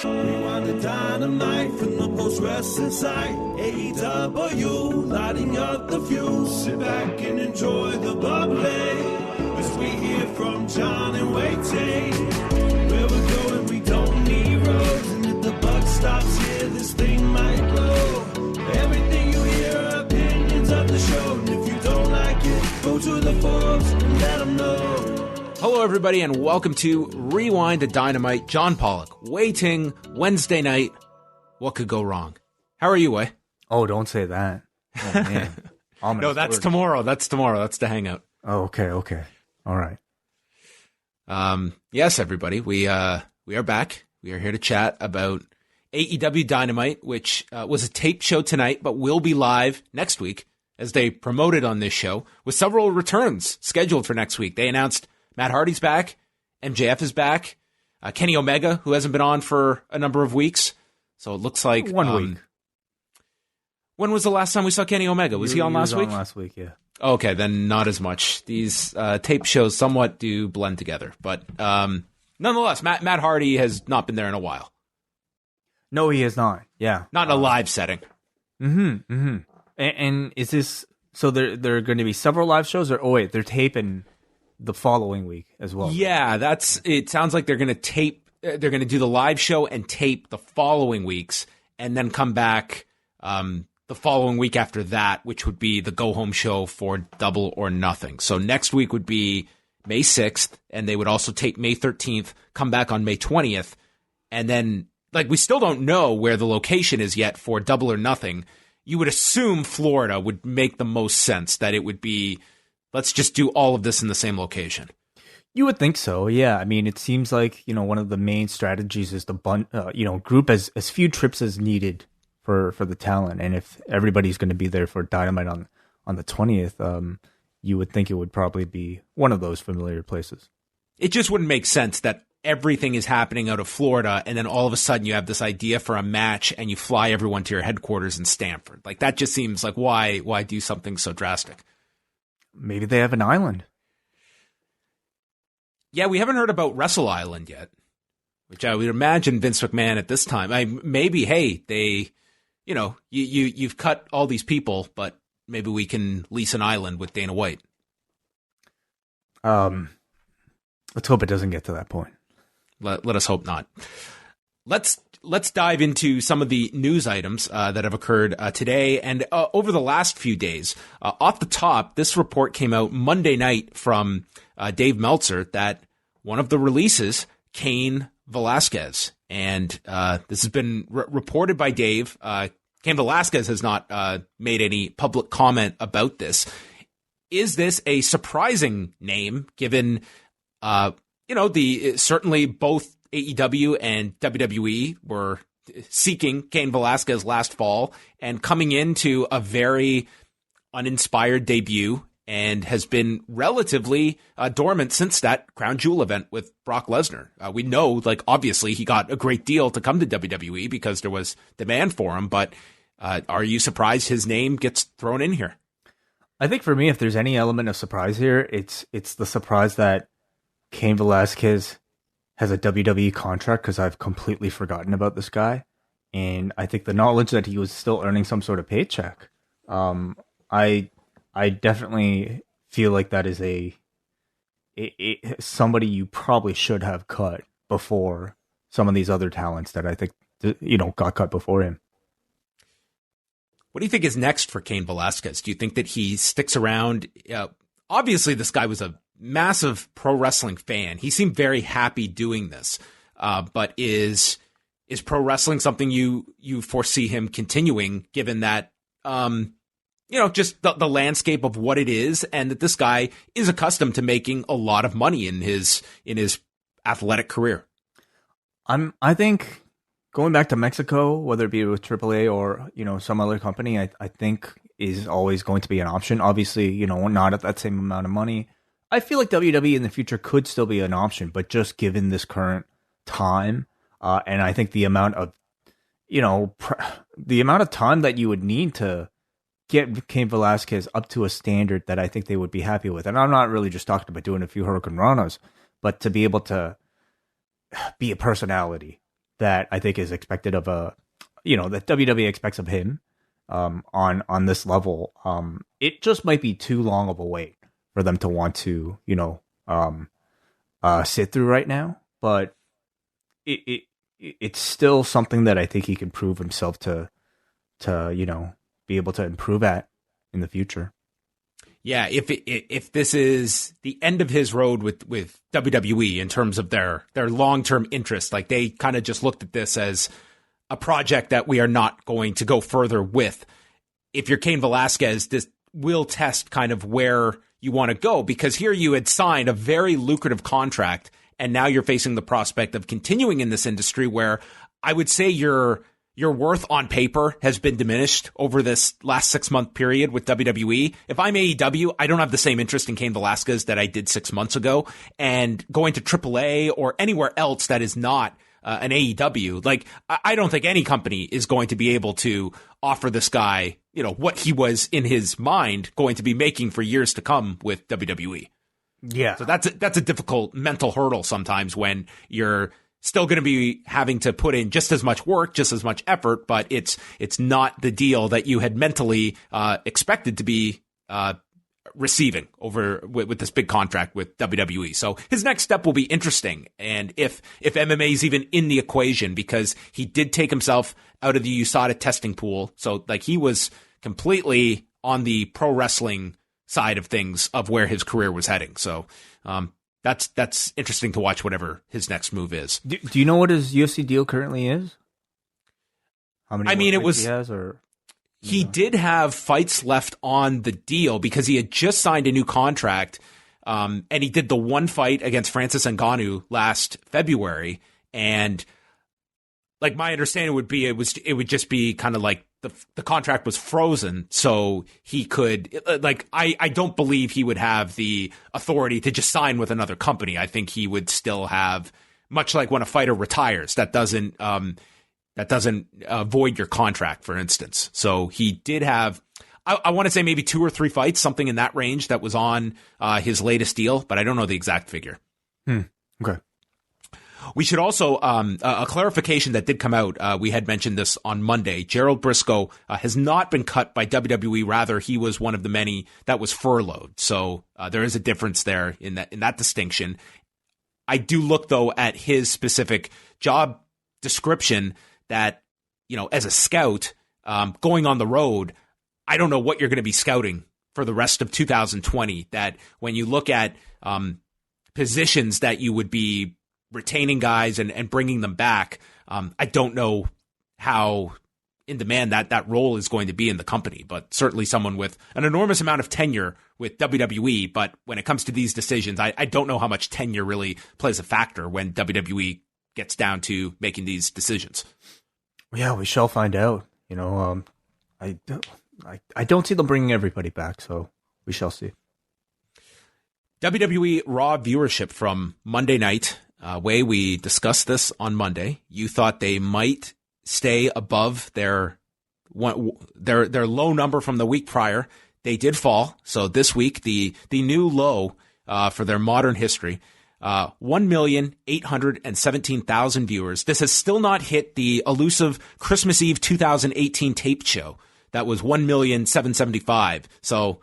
Rewind-A-Dynamite from the post-wrestling site. AEW, lighting up the fuse. Sit back and enjoy the bubbly as we hear from John and Wai Ting. Where we're going, we don't need roads. And if the buck stops here, this thing might blow. Everything you hear are opinions of the show. And if you don't like it, go to the forums and let them know. Hello, everybody, and welcome to Rewind-A-Dynamite. John Pollock, Wai Ting, Wednesday night. What could go wrong? How are you, Wai? Oh, don't say that. Oh, man. No, that's tomorrow. That's tomorrow. That's the hangout. Oh, okay. All right. Yes, everybody, we are back. We are here to chat about AEW Dynamite, which was a tape show tonight, but will be live next week, as they promoted on this show, with several returns scheduled for next week. They announced Matt Hardy's back, MJF is back, Kenny Omega, who hasn't been on for a number of weeks. So it looks like 1 week. When was the last time we saw Kenny Omega? Was he on last week? Last week, yeah. Okay, then not as much. These tape shows somewhat do blend together, but nonetheless, Matt Hardy has not been there in a while. No, he has not. Yeah, not in a live setting. And is this so? There are going to be several live shows, or wait, they're taping the following week as well. Yeah, it sounds like they're going to tape. They're going to do the live show and tape the following weeks, and then come back the following week after that, which would be the go-home show for Double or Nothing. So next week would be May 6th, and they would also tape May 13th, come back on May 20th, and then, like, we still don't know where the location is yet for Double or Nothing. You would assume Florida would make the most sense, that it would be, let's just do all of this in the same location. You would think so, yeah. I mean, it seems like, one of the main strategies is to group as few trips as needed for the talent. And if everybody's going to be there for Dynamite on the 20th, you would think it would probably be one of those familiar places. It just wouldn't make sense that everything is happening out of Florida, and then all of a sudden you have this idea for a match and you fly everyone to your headquarters in Stamford. Like, that just seems like, why do something so drastic? Maybe they have an island. Yeah, we haven't heard about Wrestle Island yet, which I would imagine Vince McMahon at this time. Maybe, hey, they, you've cut all these people, but maybe we can lease an island with Dana White. Let's hope it doesn't get to that point. Let us hope not. Let's dive into some of the news items that have occurred today and over the last few days. Off the top, this report came out Monday night from Dave Meltzer that one of the releases, Cain Velasquez, and this has been reported by Dave. Cain Velasquez has not made any public comment about this. Is this a surprising name, given certainly both AEW and WWE were seeking Cain Velasquez last fall and coming into a very uninspired debut, and has been relatively dormant since that Crown Jewel event with Brock Lesnar. We know, obviously he got a great deal to come to WWE because there was demand for him, but are you surprised his name gets thrown in here? I think for me, if there's any element of surprise here, it's the surprise that Cain Velasquez has a WWE contract, because I've completely forgotten about this guy. And I think the knowledge that he was still earning some sort of paycheck, I definitely feel like that is somebody you probably should have cut before some of these other talents that I think, got cut before him. What do you think is next for Cain Velasquez? Do you think that he sticks around? Obviously, this guy was a massive pro wrestling fan. He seemed very happy doing this. But is pro wrestling something you foresee him continuing, given that, just the landscape of what it is, and that this guy is accustomed to making a lot of money in his athletic career? I think going back to Mexico, whether it be with AAA or, some other company, I think is always going to be an option. Obviously, not at that same amount of money. I feel like WWE in the future could still be an option, but just given this current time, and I think the amount of, the amount of time that you would need to get Cain Velasquez up to a standard that I think they would be happy with. And I'm not really just talking about doing a few Hurricane Ranas, but to be able to be a personality, that I think is expected of that WWE expects of him on this level. It just might be too long of a wait for them to want to, sit through right now. But it's still something that I think he can prove himself to be able to improve at in the future. Yeah, if this is the end of his road with WWE in terms of their long-term interest, like they kind of just looked at this as a project that we are not going to go further with. If you're Cain Velasquez, this will test kind of where you want to go, because here you had signed a very lucrative contract and now you're facing the prospect of continuing in this industry where I would say your worth on paper has been diminished over this last 6-month period with WWE. If I'm AEW, I don't have the same interest in Cain Velasquez that I did 6 months ago. And going to AAA or anywhere else that is not an AEW, like I don't think any company is going to be able to offer this guy, what he was in his mind going to be making for years to come with WWE. Yeah. So that's a difficult mental hurdle sometimes when you're still going to be having to put in just as much work, just as much effort, but it's not the deal that you had mentally expected to be receiving over with this big contract with WWE. So his next step will be interesting. And if MMA is even in the equation, because he did take himself out of the USADA testing pool. So like he was completely on the pro wrestling side of things of where his career was heading. So, that's interesting to watch whatever his next move is. Do you know what his UFC deal currently is? How many it was he has, or he did have fights left on the deal because he had just signed a new contract, and he did the one fight against Francis Ngannou last February, and like my understanding would be it would just be kind of like the contract was frozen, so he could I don't believe he would have the authority to just sign with another company. I think he would still have, much like when a fighter retires, that doesn't void your contract, for instance. So he did have, I want to say maybe 2 or 3 fights, something in that range that was on his latest deal, but I don't know the exact figure. Okay. We should also, a clarification that did come out, we had mentioned this on Monday. Gerald Brisco has not been cut by WWE. Rather, he was one of the many that was furloughed. So there is a difference there in that distinction. I do look, though, at his specific job description that, as a scout, going on the road, I don't know what you're going to be scouting for the rest of 2020. That when you look at positions that you would be retaining guys and bringing them back, I don't know how in demand that role is going to be in the company, but certainly someone with an enormous amount of tenure with WWE. But when it comes to these decisions, I don't know how much tenure really plays a factor when WWE gets down to making these decisions. Yeah, we shall find out. I don't see them bringing everybody back, so we shall see. WWE Raw viewership from Monday night. Wai, we discussed this on Monday. You thought they might stay above their low number from the week prior. They did fall. So this week, the new low for their modern history, 1,817,000 viewers. This has still not hit the elusive Christmas Eve 2018 taped show. That was 1,775,000. So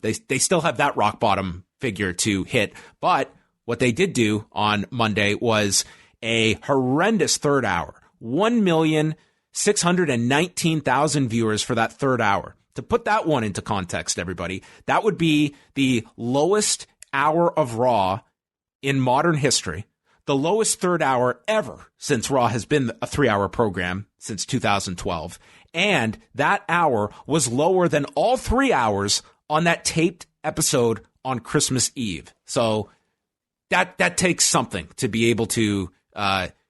they still have that rock bottom figure to hit. But what they did do on Monday was a horrendous third hour. 1,619,000 viewers for that third hour. To put that one into context, everybody, that would be the lowest hour of Raw in modern history, the lowest third hour ever since Raw has been a 3-hour program since 2012. And that hour was lower than all 3 hours on that taped episode on Christmas Eve. So that takes something to be able to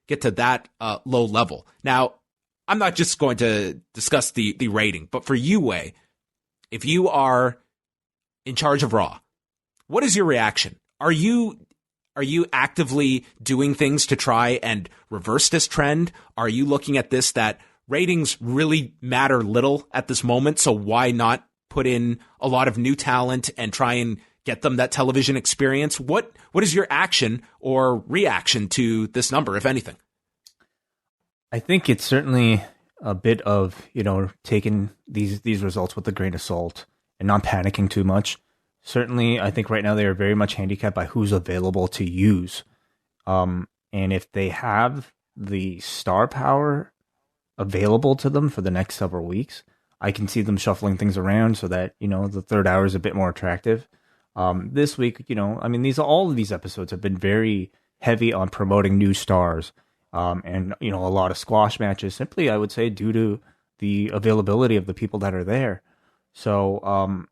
get to that low level. Now, I'm not just going to discuss the rating, but for you, Wai, if you are in charge of Raw, what is your reaction? Are you actively doing things to try and reverse this trend? Are you looking at this that ratings really matter little at this moment, so why not put in a lot of new talent and try and get them that television experience? What is your action or reaction to this number, if anything? I think it's certainly a bit of, taking these results with a grain of salt and not panicking too much. Certainly, I think right now they are very much handicapped by who's available to use. And if they have the star power available to them for the next several weeks, I can see them shuffling things around so that, the third hour is a bit more attractive. This week, all of these episodes have been very heavy on promoting new stars. And, a lot of squash matches, simply, I would say, due to the availability of the people that are there. So,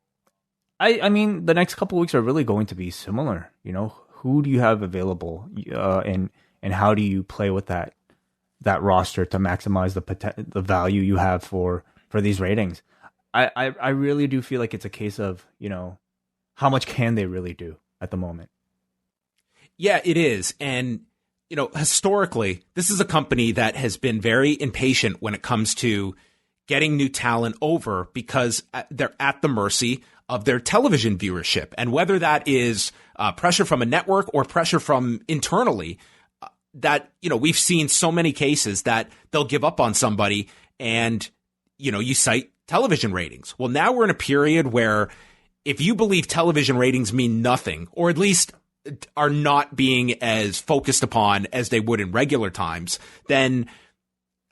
the next couple of weeks are really going to be similar. Who do you have available, and how do you play with that roster to maximize the value you have for these ratings? I really do feel like it's a case of, how much can they really do at the moment? Yeah, it is. And historically, this is a company that has been very impatient when it comes to getting new talent over because they're at the mercy of their television viewership. And whether that is pressure from a network or pressure from internally, that, we've seen so many cases that they'll give up on somebody and, you cite television ratings. Well, now we're in a period where if you believe television ratings mean nothing, or at least are not being as focused upon as they would in regular times, then,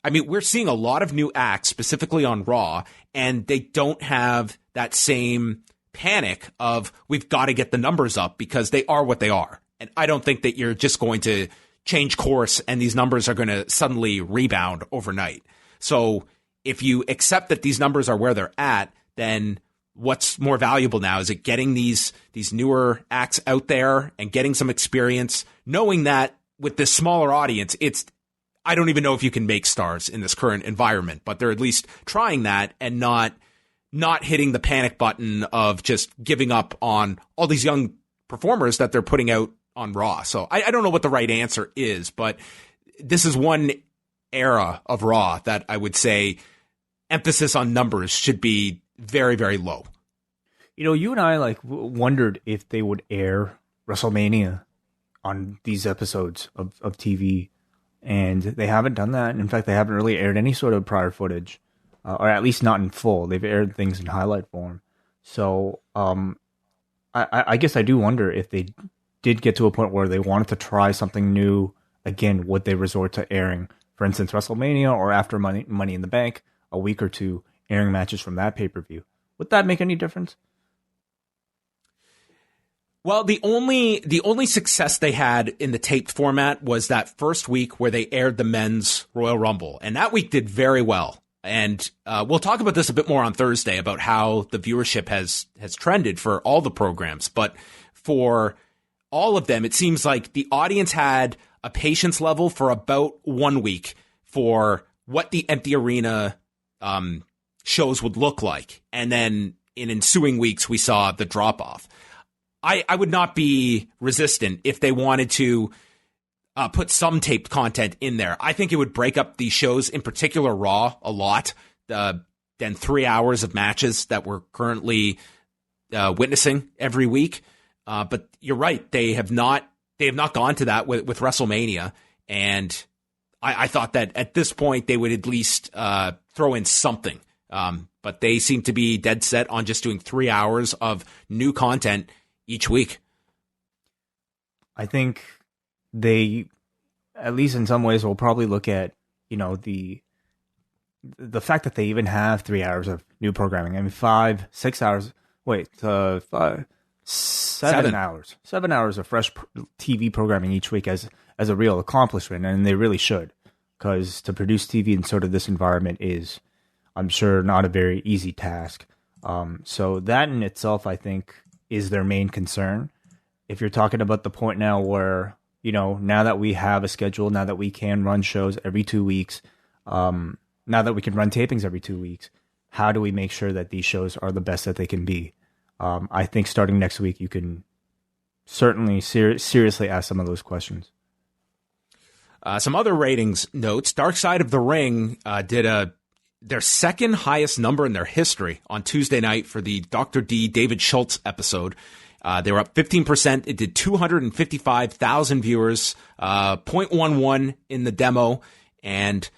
we're seeing a lot of new acts, specifically on Raw, and they don't have that same panic of, we've got to get the numbers up because they are what they are. And I don't think that you're just going to change course and these numbers are going to suddenly rebound overnight. So if you accept that these numbers are where they're at, then what's more valuable now? Is it getting these newer acts out there and getting some experience, knowing that with this smaller audience, I don't even know if you can make stars in this current environment, but they're at least trying that and not hitting the panic button of just giving up on all these young performers that they're putting out on Raw. So I don't know what the right answer is, but this is one era of Raw that I would say emphasis on numbers should be very, very low. You and I wondered if they would air WrestleMania on these episodes of TV, and they haven't done that. In fact, they haven't really aired any sort of prior footage, or at least not in full. They've aired things in highlight form. So I guess I do wonder if they did get to a point where they wanted to try something new again, would they resort to airing, for instance, WrestleMania or after Money in the Bank, a week or two, airing matches from that pay-per-view? Would that make any difference? Well, the only success they had in the taped format was that first week where they aired the men's Royal Rumble, and that week did very well. And we'll talk about this a bit more on Thursday about how the viewership has trended for all the programs. But for all of them, it seems like the audience had a patience level for about 1 week for what the empty arena shows would look like. And then in ensuing weeks, we saw the drop-off. I would not be resistant if they wanted to put some taped content in there. I think it would break up these shows, in particular Raw, a lot than 3 hours of matches that we're currently witnessing every week. But you're right; they have not gone to that with WrestleMania, and I thought that at this point they would at least throw in something. But they seem to be dead set on just doing 3 hours of new content each week. I think they, at least in some ways, will probably look at, the fact that they even have 3 hours of new programming. 7 hours. 7 hours of fresh TV programming each week as a real accomplishment, and they really should, because to produce TV in sort of this environment is, I'm sure, not a very easy task. So that in itself, I think, is their main concern. If you're talking about the point now where, now that we have a schedule, now that we can run shows every 2 weeks, now that we can run tapings every 2 weeks, how do we make sure that these shows are the best that they can be? I think starting next week, you can certainly seriously ask some of those questions. Some other ratings notes. Dark Side of the Ring did their second highest number in their history on Tuesday night for the Dr. D. David Schultz episode. They were up 15%. It did 255,000 viewers, 0.11 in the demo. And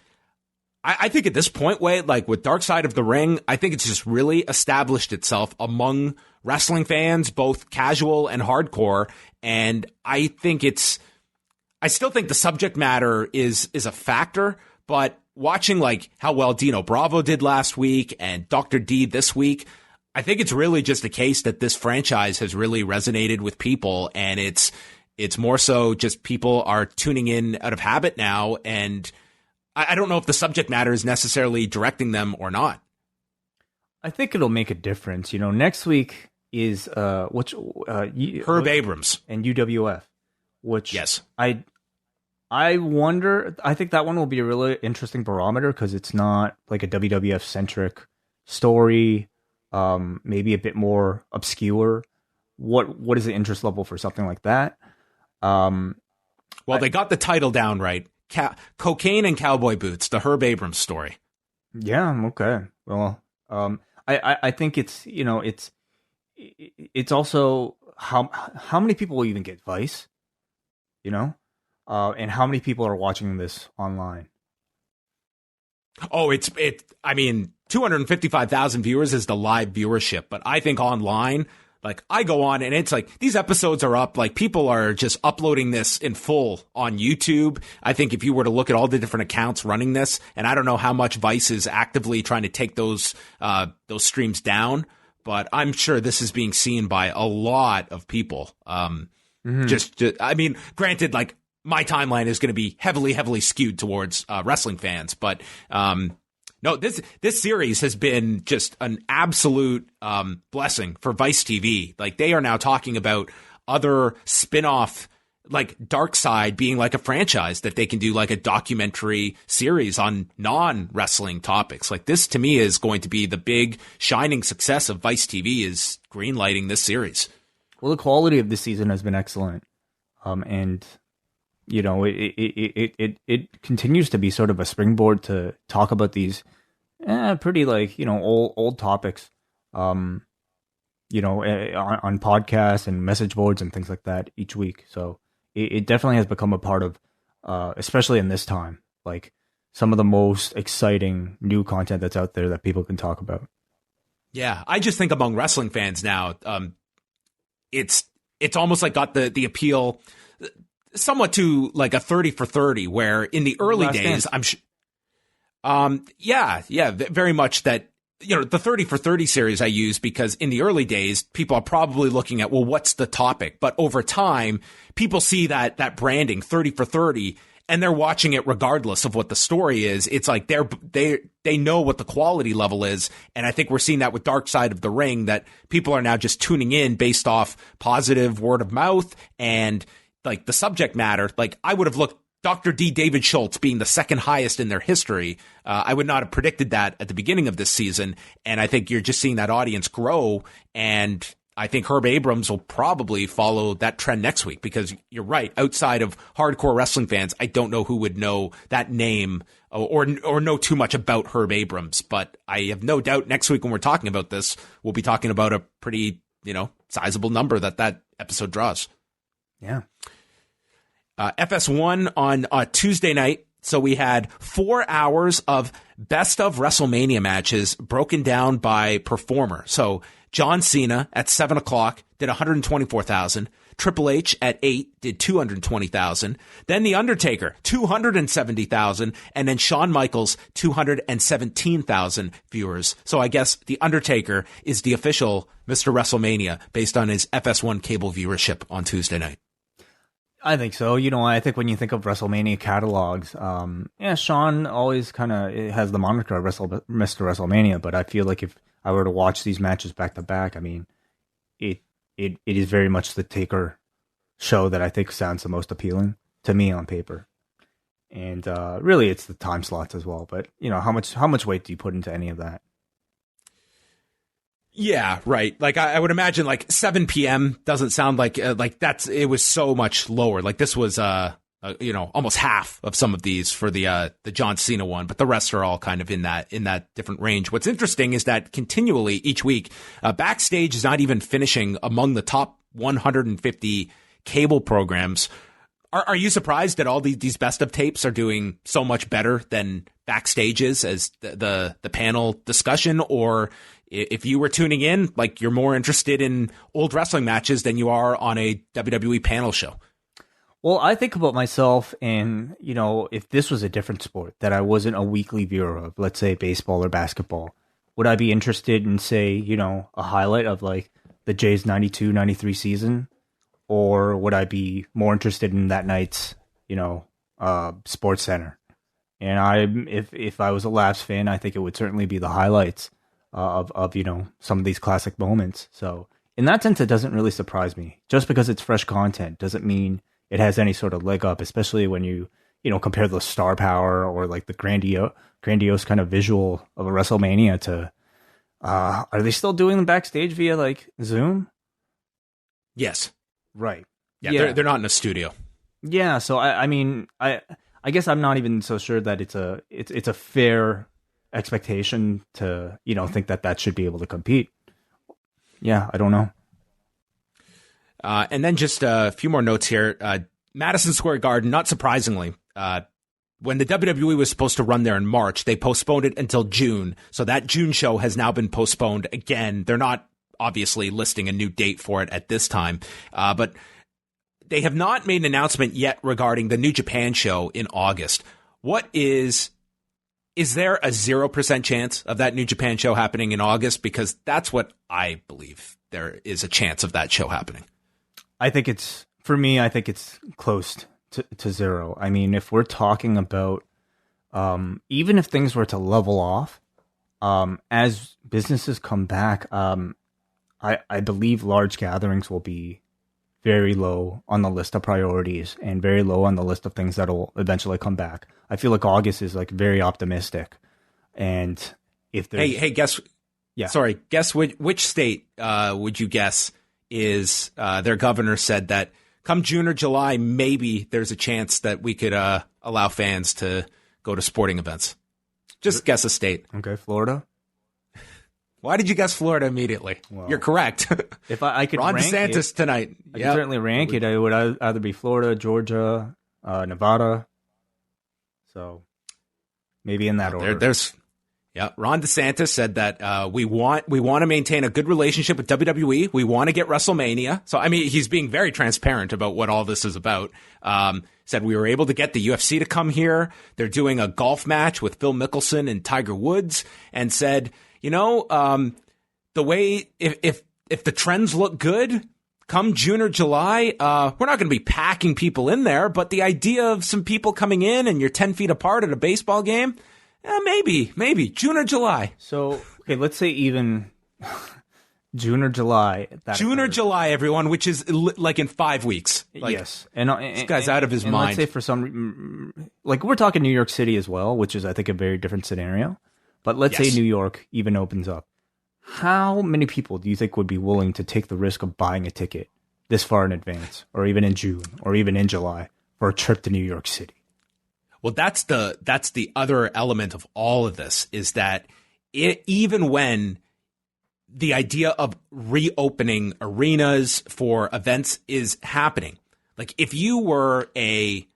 I think at this point, Wade, like with Dark Side of the Ring, I think it's just really established itself among wrestling fans, both casual and hardcore. And I still think the subject matter is a factor, but watching like how well Dino Bravo did last week and Dr. D this week, I think it's really just a case that this franchise has really resonated with people, and it's more so just people are tuning in out of habit now, and I don't know if the subject matter is necessarily directing them or not. I think it'll make a difference. Next week is Herb Abrams and UWF, which yes, I wonder. I think that one will be a really interesting barometer because it's not like a WWF centric story. Maybe a bit more obscure. What is the interest level for something like that? They got the title down right. Cocaine and Cowboy Boots, the Herb Abrams story. Yeah. Okay. Well, I think it's it's also how many people will even get Vice, and how many people are watching this online. Oh, I mean, 255,000 viewers is the live viewership, but I think online, like I go on and it's like these episodes are up, like people are just uploading this in full on YouTube. I think if you were to look at all the different accounts running this, and I don't know how much Vice is actively trying to take those streams down, but I'm sure this is being seen by a lot of people. I mean, granted, like my timeline is going to be heavily skewed towards wrestling fans, but no, this series has been just an absolute blessing for Vice TV. Like they are now talking about other spin-off, like Dark Side being like a franchise that they can do like a documentary series on non-wrestling topics. Like this to me is going to be the big shining success of Vice TV, is greenlighting this series. Well, the quality of this season has been excellent. And it continues to be sort of a springboard to talk about these pretty old topics, on podcasts and message boards and things like that each week. So it definitely has become a part of, especially in this time, like some of the most exciting new content that's out there that people can talk about. Yeah, I just think among wrestling fans now, it's almost like got the appeal somewhat to like a 30 for 30, where in the early days, I'm very much that, the 30 for 30 series I use because in the early days, people are probably looking at, well, what's the topic? But over time, people see that branding 30 for 30 and they're watching it regardless of what the story is. It's like they know what the quality level is. And I think we're seeing that with Dark Side of the Ring, that people are now just tuning in based off positive word of mouth and like the subject matter. Like I would have looked Dr. D. David Schultz being the second highest in their history. I would not have predicted that at the beginning of this season. And I think you're just seeing that audience grow. And I think Herb Abrams will probably follow that trend next week, because you're right. Outside of hardcore wrestling fans, I don't know who would know that name or know too much about Herb Abrams. But I have no doubt next week when we're talking about this, we'll be talking about a pretty, sizable number that episode draws. Yeah. FS1 on Tuesday night. So we had 4 hours of best of WrestleMania matches broken down by performer. So John Cena at 7 o'clock did 124,000. Triple H at 8 did 220,000. Then The Undertaker, 270,000. And then Shawn Michaels, 217,000 viewers. So I guess The Undertaker is the official Mr. WrestleMania based on his FS1 cable viewership on Tuesday night. I think so. I think when you think of WrestleMania catalogs, Shawn always kind of has the moniker of Mr. WrestleMania, but I feel like if I were to watch these matches back to back, I mean, it is very much the Taker show that I think sounds the most appealing to me on paper. And really, it's the time slots as well. But how much weight do you put into any of that? Yeah, right. Like I would imagine, like 7 p.m. doesn't sound like it was so much lower. Like this was almost half of some of these for the John Cena one, but the rest are all kind of in that different range. What's interesting is that continually each week, Backstage is not even finishing among the top 150 cable programs. Are you surprised that all these best of tapes are doing so much better than backstage is as the panel discussion, or if you were tuning in, like you're more interested in old wrestling matches than you are on a WWE panel show? Well, I think about myself and, if this was a different sport that I wasn't a weekly viewer of, let's say baseball or basketball, would I be interested in, say, a highlight of like the Jays 92-93 season? Or would I be more interested in that night's, Sports Center? And if I was a Labs fan, I think it would certainly be the highlights of some of these classic moments. So in that sense, it doesn't really surprise me. Just because it's fresh content doesn't mean it has any sort of leg up, especially when you compare the star power or like the grandiose kind of visual of a WrestleMania to, are they still doing them backstage via like Zoom? Yes. Right. Yeah. They're not in a studio. Yeah. So I guess I'm not even so sure that it's a fair expectation to, think that should be able to compete. Yeah. I don't know. And then just a few more notes here. Madison Square Garden, not surprisingly, when the WWE was supposed to run there in March, they postponed it until June. So that June show has now been postponed again. They're not obviously listing a new date for it at this time, but they have not made an announcement yet regarding the New Japan show in August. Is there a 0% chance of that New Japan show happening in August? Because that's what I believe there is a chance of that show happening. I think it's close to zero. I mean, if we're talking about, even if things were to level off, as businesses come back, I believe large gatherings will be very low on the list of priorities and very low on the list of things that will eventually come back. I feel like August is like very optimistic. And if there's... Guess which state would you guess is their governor said that come June or July, maybe there's a chance that we could allow fans to go to sporting events. Just guess a state. Okay, Florida. Why did you guess Florida immediately? Well, you're correct. If I could Ron rank DeSantis tonight. I could certainly rank it. It would either be Florida, Georgia, Nevada. So maybe in that order. Ron DeSantis said that we want to maintain a good relationship with WWE. We want to get WrestleMania. So, I mean, he's being very transparent about what all this is about. Said we were able to get the UFC to come here. They're doing a golf match with Phil Mickelson and Tiger Woods, and said, the way if the trends look good, come June or July, we're not going to be packing people in there, but the idea of some people coming in and you're 10 feet apart at a baseball game, maybe June or July. So, okay, let's say even June or July. Or July, everyone, which is like in 5 weeks. Like, yes. This guy's out of his mind. Let's say for some, like we're talking New York City as well, which is, I think, a very different scenario. But let's say New York even opens up. How many people do you think would be willing to take the risk of buying a ticket this far in advance, or even in June, or even in July, for a trip to New York City? Well, that's the other element of all of this, is that even when the idea of reopening arenas for events is happening, like if you're a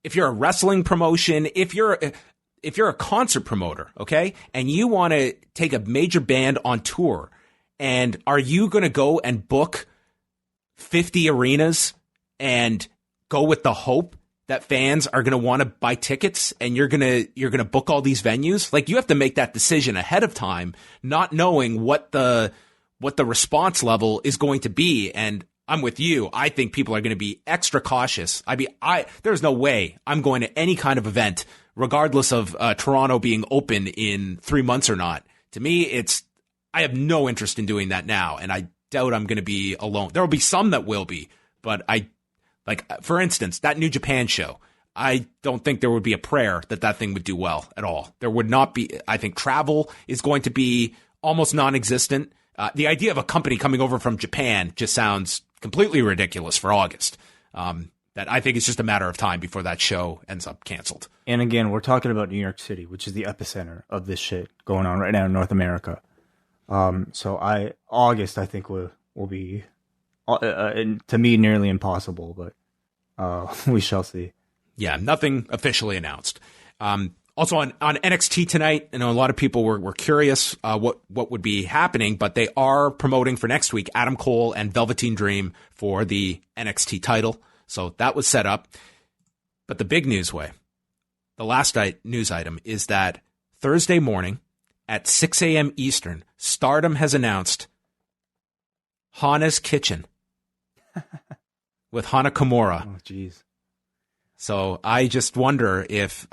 wrestling promotion, if you're a concert promoter, okay, and you want to take a major band on tour, and are you going to go and book 50 arenas and go with the hope that fans are going to want to buy tickets, and you're going to book all these venues? Like, you have to make that decision ahead of time, not knowing what the response level is going to be. And I'm with you. I think people are going to be extra cautious. There's no way I'm going to any kind of event, regardless of Toronto being open in 3 months or not. To me, I have no interest in doing that now, and I doubt I'm going to be alone. There will be some that will be, but for instance, that New Japan show, I don't think there would be a prayer that thing would do well at all. There would not be. I think travel is going to be almost non-existent. The idea of a company coming over from Japan just sounds completely ridiculous for August. That I think it's just a matter of time before that show ends up canceled. And again, we're talking about New York City, which is the epicenter of this shit going on right now in North America. So August, I think, will be, to me, nearly impossible, but we shall see. Yeah, nothing officially announced. Also on NXT tonight, I know a lot of people were curious what would be happening, but they are promoting for next week Adam Cole and Velveteen Dream for the NXT title. So that was set up. But the big news, the last news item is that Thursday morning at 6 a.m. Eastern, Stardom has announced Hana's Kitchen with Hana Kimura. Oh, jeez. So I just wonder if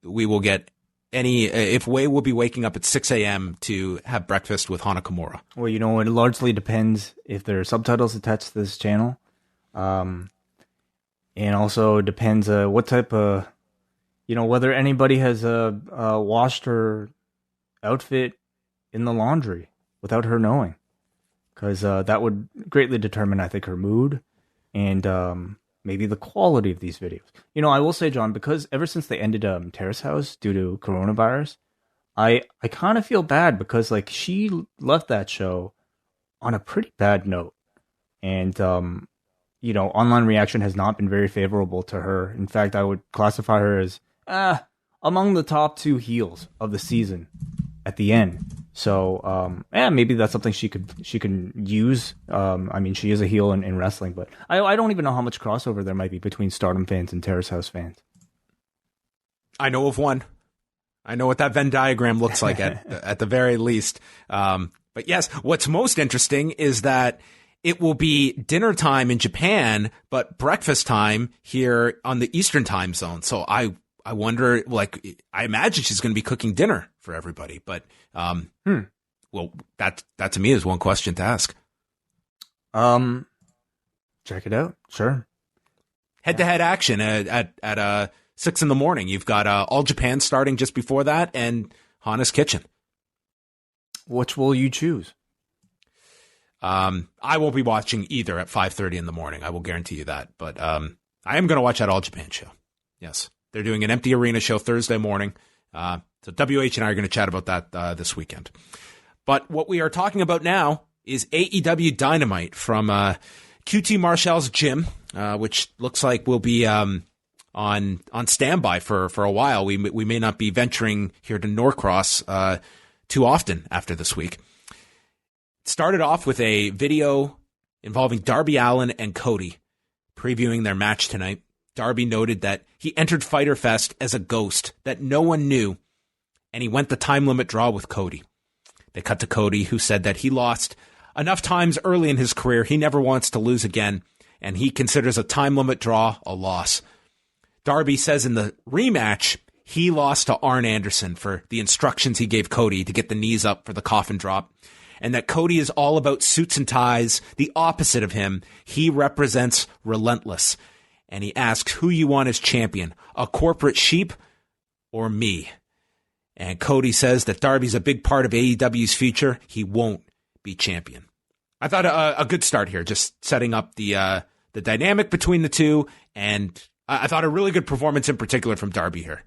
we will get if Wai will be waking up at 6 a.m. to have breakfast with Hana Kimura. Well, it largely depends if there are subtitles attached to this channel. And also depends what type of, whether anybody has washed her outfit in the laundry without her knowing. Because that would greatly determine, I think, her mood and maybe the quality of these videos. I will say, John, because ever since they ended Terrace House due to coronavirus, I kind of feel bad because she left that show on a pretty bad note. And, online reaction has not been very favorable to her. In fact, I would classify her as among the top 2 heels of the season at the end. So, maybe that's something she can use. She is a heel in wrestling, but I don't even know how much crossover there might be between Stardom fans and Terrace House fans. I know of one. I know what that Venn diagram looks like at the very least. But yes, what's most interesting is that it will be dinner time in Japan, but breakfast time here on the Eastern time zone. So I wonder, I imagine she's going to be cooking dinner for everybody, but, well, that to me is one question to ask. Check it out. Sure. Head-to-head action at 6 a.m. You've got All Japan starting just before that and Hana's Kitchen. Which will you choose? I won't be watching either at 5:30 in the morning. I will guarantee you that. But I am going to watch that All Japan show. Yes. They're doing an empty arena show Thursday morning. So WH and I are going to chat about that this weekend. But what we are talking about now is AEW Dynamite from QT Marshall's gym, which looks like we'll be on standby for a while. We may not be venturing here to Norcross too often after this week. Started off with a video involving Darby Allin and Cody previewing their match tonight. Darby noted that he entered Fyter Fest as a ghost that no one knew, and he went the time limit draw with Cody. They cut to Cody, who said that he lost enough times early in his career, he never wants to lose again, and he considers a time limit draw a loss. Darby says in the rematch, he lost to Arn Anderson for the instructions he gave Cody to get the knees up for the coffin drop, and that Cody is all about suits and ties, the opposite of him. He represents relentless. And he asks who you want as champion, a corporate sheep or me? And Cody says that Darby's a big part of AEW's future. He won't be champion. I thought a good start here, just setting up the dynamic between the two, and I thought a really good performance in particular from Darby here.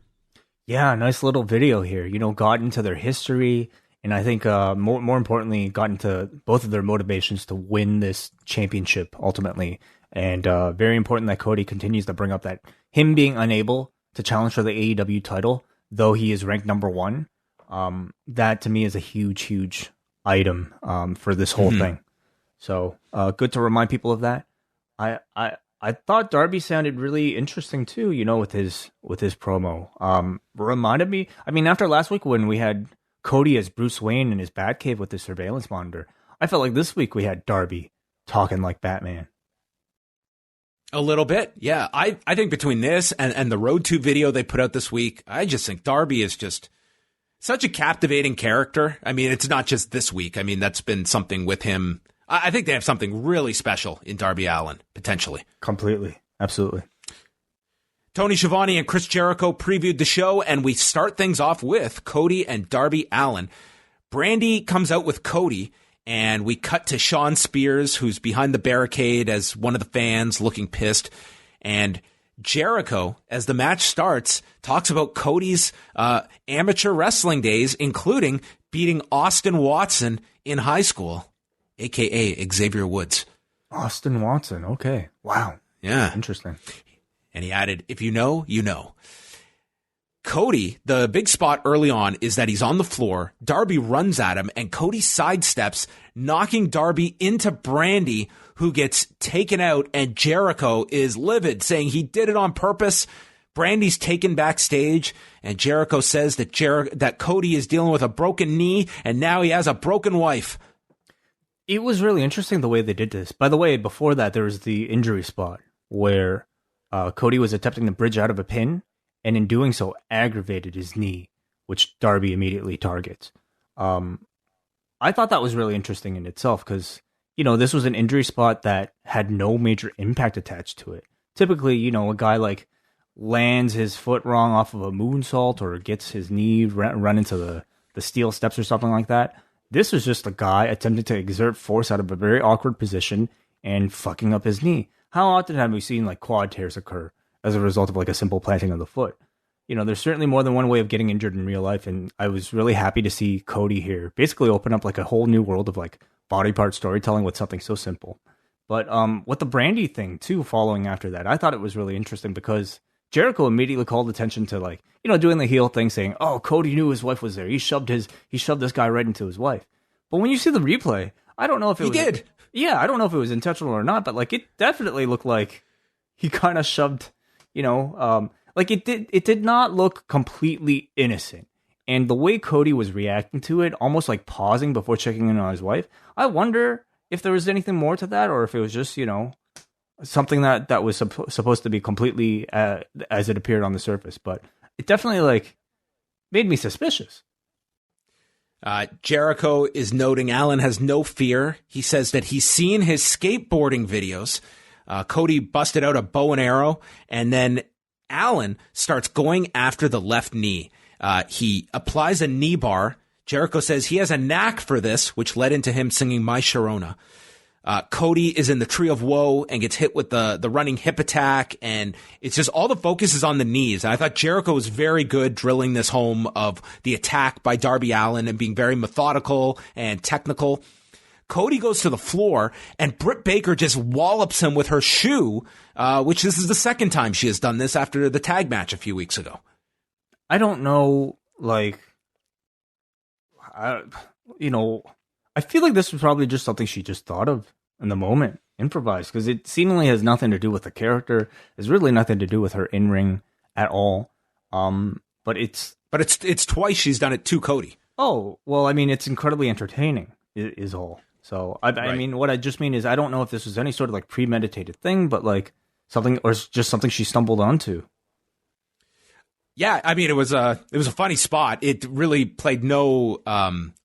Yeah, nice little video here. Got into their history, and I think more importantly, got into both of their motivations to win this championship ultimately. And very important that Cody continues to bring up that him being unable to challenge for the AEW title, though he is ranked number 1, that to me is a huge item for this whole thing. So good to remind people of that. I thought Darby sounded really interesting too, with his promo. Reminded me, after last week when we had Cody as Bruce Wayne in his Batcave with the surveillance monitor, I felt like this week we had Darby talking like Batman. A little bit, yeah. I think between this and the Road to video they put out this week, I just think Darby is just such a captivating character. It's not just this week. That's been something with him. I think they have something really special in Darby Allin, potentially. Completely. Absolutely. Tony Schiavone and Chris Jericho previewed the show, and we start things off with Cody and Darby Allin. Brandy comes out with Cody, and we cut to Sean Spears, who's behind the barricade as one of the fans looking pissed. And Jericho, as the match starts, talks about Cody's amateur wrestling days, including beating Austin Watson in high school, a.k.a. Xavier Woods. Austin Watson, okay. Wow. Yeah. Interesting. And he added, if you know, you know. Cody, the big spot early on is that he's on the floor. Darby runs at him and Cody sidesteps, knocking Darby into Brandi, who gets taken out, and Jericho is livid, saying he did it on purpose. Brandi's taken backstage, and Jericho says that Cody is dealing with a broken knee, and now he has a broken wife. It was really interesting the way they did this. By the way, before that, there was the injury spot where Cody was attempting to bridge out of a pin, and in doing so, aggravated his knee, which Darby immediately targets. I thought that was really interesting in itself because, this was an injury spot that had no major impact attached to it. Typically, a guy like lands his foot wrong off of a moonsault or gets his knee run into the steel steps or something like that. This was just a guy attempting to exert force out of a very awkward position and fucking up his knee. How often have we seen like quad tears occur as a result of like a simple planting of the foot? There's certainly more than one way of getting injured in real life, and I was really happy to see Cody here basically open up like a whole new world of like body part storytelling with something so simple. But with the Brandi thing too, following after that, I thought it was really interesting because Jericho immediately called attention to like, doing the heel thing, saying, "Oh, Cody knew his wife was there. He shoved this guy right into his wife." But when you see the replay, I don't know if it was... He did. Yeah, I don't know if it was intentional or not, but like it definitely looked like he kind of shoved, like it did not look completely innocent. And the way Cody was reacting to it, almost like pausing before checking in on his wife, I wonder if there was anything more to that or if it was just, something that was supposed to be completely as it appeared on the surface. But it definitely like made me suspicious. Jericho is noting Allin has no fear. He says that he's seen his skateboarding videos. Cody busted out a bow and arrow, and then Allin starts going after the left knee. He applies a knee bar. Jericho says he has a knack for this, which led into him singing My Sharona. Cody is in the Tree of Woe and gets hit with the running hip attack, and it's just all the focus is on the knees. And I thought Jericho was very good drilling this home of the attack by Darby Allin and being very methodical and technical. Cody goes to the floor, and Britt Baker just wallops him with her shoe, which this is the second time she has done this after the tag match a few weeks ago. I don't know, like, I feel like this was probably just something she just thought of in the moment, improvised, because it seemingly has nothing to do with the character. There's really nothing to do with her in-ring at all. But it's twice she's done it to Cody. Oh, well, I mean, it's incredibly entertaining, is all. So, Right. I mean, what I just mean is I don't know if this was any sort of like premeditated thing, but like something, or it's just something she stumbled onto. Yeah, I mean, it was a funny spot. It really played no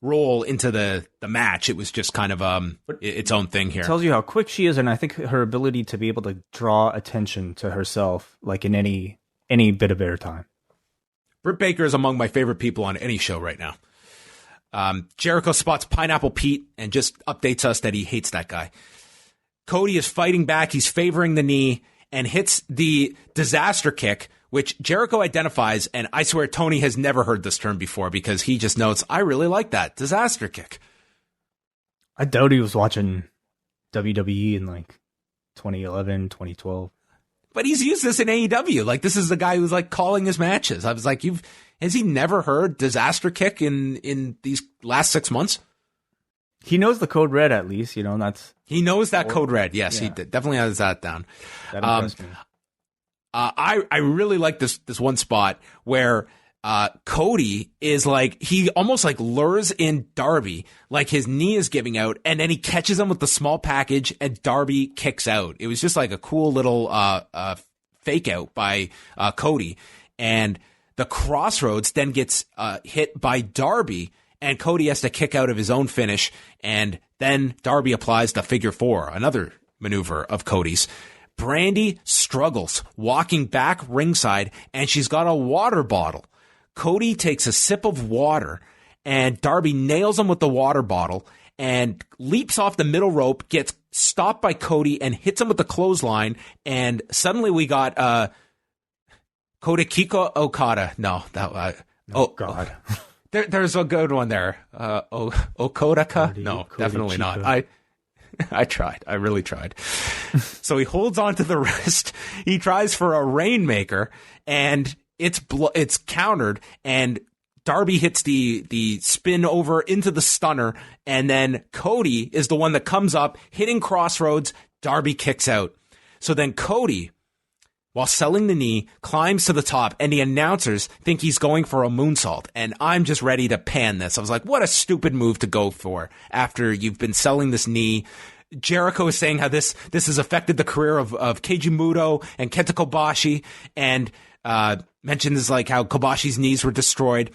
role into the match. It was just kind of its own thing here. It tells you how quick she is, and I think her ability to be able to draw attention to herself, like in any bit of airtime. Britt Baker is among my favorite people on any show right now. Jericho spots Pineapple Pete and just updates us that he hates that guy. Cody is fighting back. He's favoring the knee and hits the disaster kick, which Jericho identifies, and I swear Tony has never heard this term before because he just notes, I really like that, disaster kick. I doubt he was watching WWE in like 2011, 2012. But he's used this in AEW. Like, this is the guy who's like calling his matches. I was like, has he never heard disaster kick in these last 6 months? He knows the code red, at least, that's... He knows that code red. Yes, yeah. He definitely has that down. That impressed me. I really like this one spot where Cody is like, he almost like lures in Darby, like his knee is giving out, and then he catches him with the small package and Darby kicks out. It was just like a cool little fake out by Cody. And the Crossroads then gets hit by Darby, and Cody has to kick out of his own finish, and then Darby applies the figure four, another maneuver of Cody's. Brandi struggles, walking back ringside, and she's got a water bottle. Cody takes a sip of water, and Darby nails him with the water bottle and leaps off the middle rope, gets stopped by Cody, and hits him with the clothesline, and suddenly we got Kodakiko Okada. No, that oh God. There's a good one there. Okodaka? No, definitely not. I tried. I really tried. So he holds on to the wrist. He tries for a Rainmaker, and it's countered, and Darby hits the spin over into the stunner, and then Cody is the one that comes up, hitting Crossroads. Darby kicks out. So then Cody, while selling the knee, climbs to the top, and the announcers think he's going for a moonsault. And I'm just ready to pan this. I was like, what a stupid move to go for after you've been selling this knee. Jericho is saying how this has affected the career of Keiji Muto and Kenta Kobashi, and mentions like how Kobashi's knees were destroyed.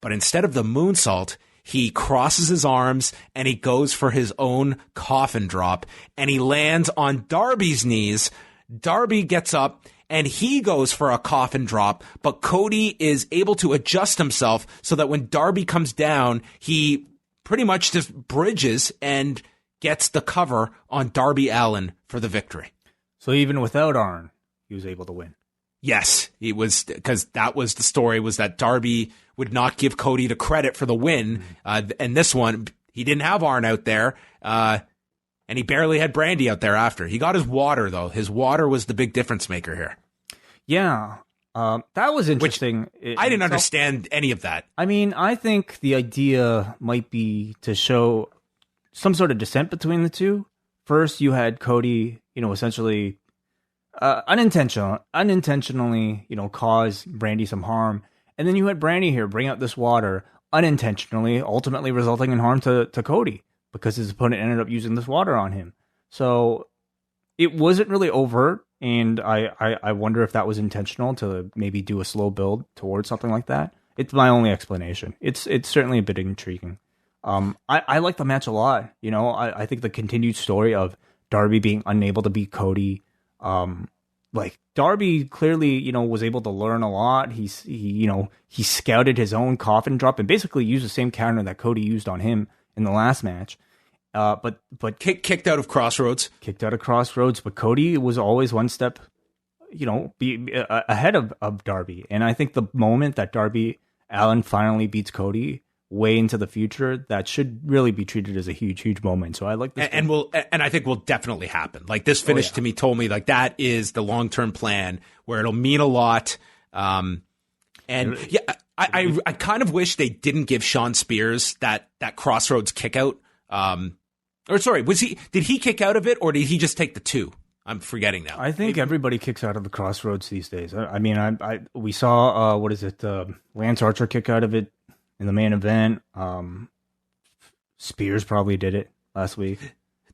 But instead of the moonsault, he crosses his arms and he goes for his own coffin drop, and he lands on Darby's knees. Darby gets up and he goes for a coffin drop, but Cody is able to adjust himself so that when Darby comes down, he pretty much just bridges and gets the cover on Darby Allin for the victory. So even without Arn, he was able to win. Yes, he was, because that was the story, was that Darby would not give Cody the credit for the win. And this one, he didn't have Arn out there, and he barely had Brandy out there after. He got his water, though. His water was the big difference maker here. Yeah, that was interesting. I didn't understand any of that. I mean, I think the idea might be to show some sort of dissent between the two. First, you had Cody, essentially unintentionally, cause Brandy some harm. And then you had Brandy here bring out this water unintentionally, ultimately resulting in harm to Cody because his opponent ended up using this water on him. So it wasn't really overt, and I wonder if that was intentional to maybe do a slow build towards something like that. It's my only explanation. It's certainly a bit intriguing. I like the match a lot. I think the continued story of Darby being unable to beat Cody, Darby clearly, was able to learn a lot. He scouted his own coffin drop and basically used the same counter that Cody used on him in the last match. But kicked out of Crossroads. But Cody was always one step, ahead of Darby. And I think the moment that Darby Allin finally beats Cody way into the future, that should really be treated as a huge moment. So I like this, and I think will definitely happen. Like, this finish to me told me like that is the long-term plan where it'll mean a lot. I kind of wish they didn't give Sean Spears that Crossroads kick out. Did he kick out of it, or did he just take the two? I'm forgetting now. I think everybody kicks out of the Crossroads these days. We saw Lance Archer kick out of it in the main event. Spears probably did it last week.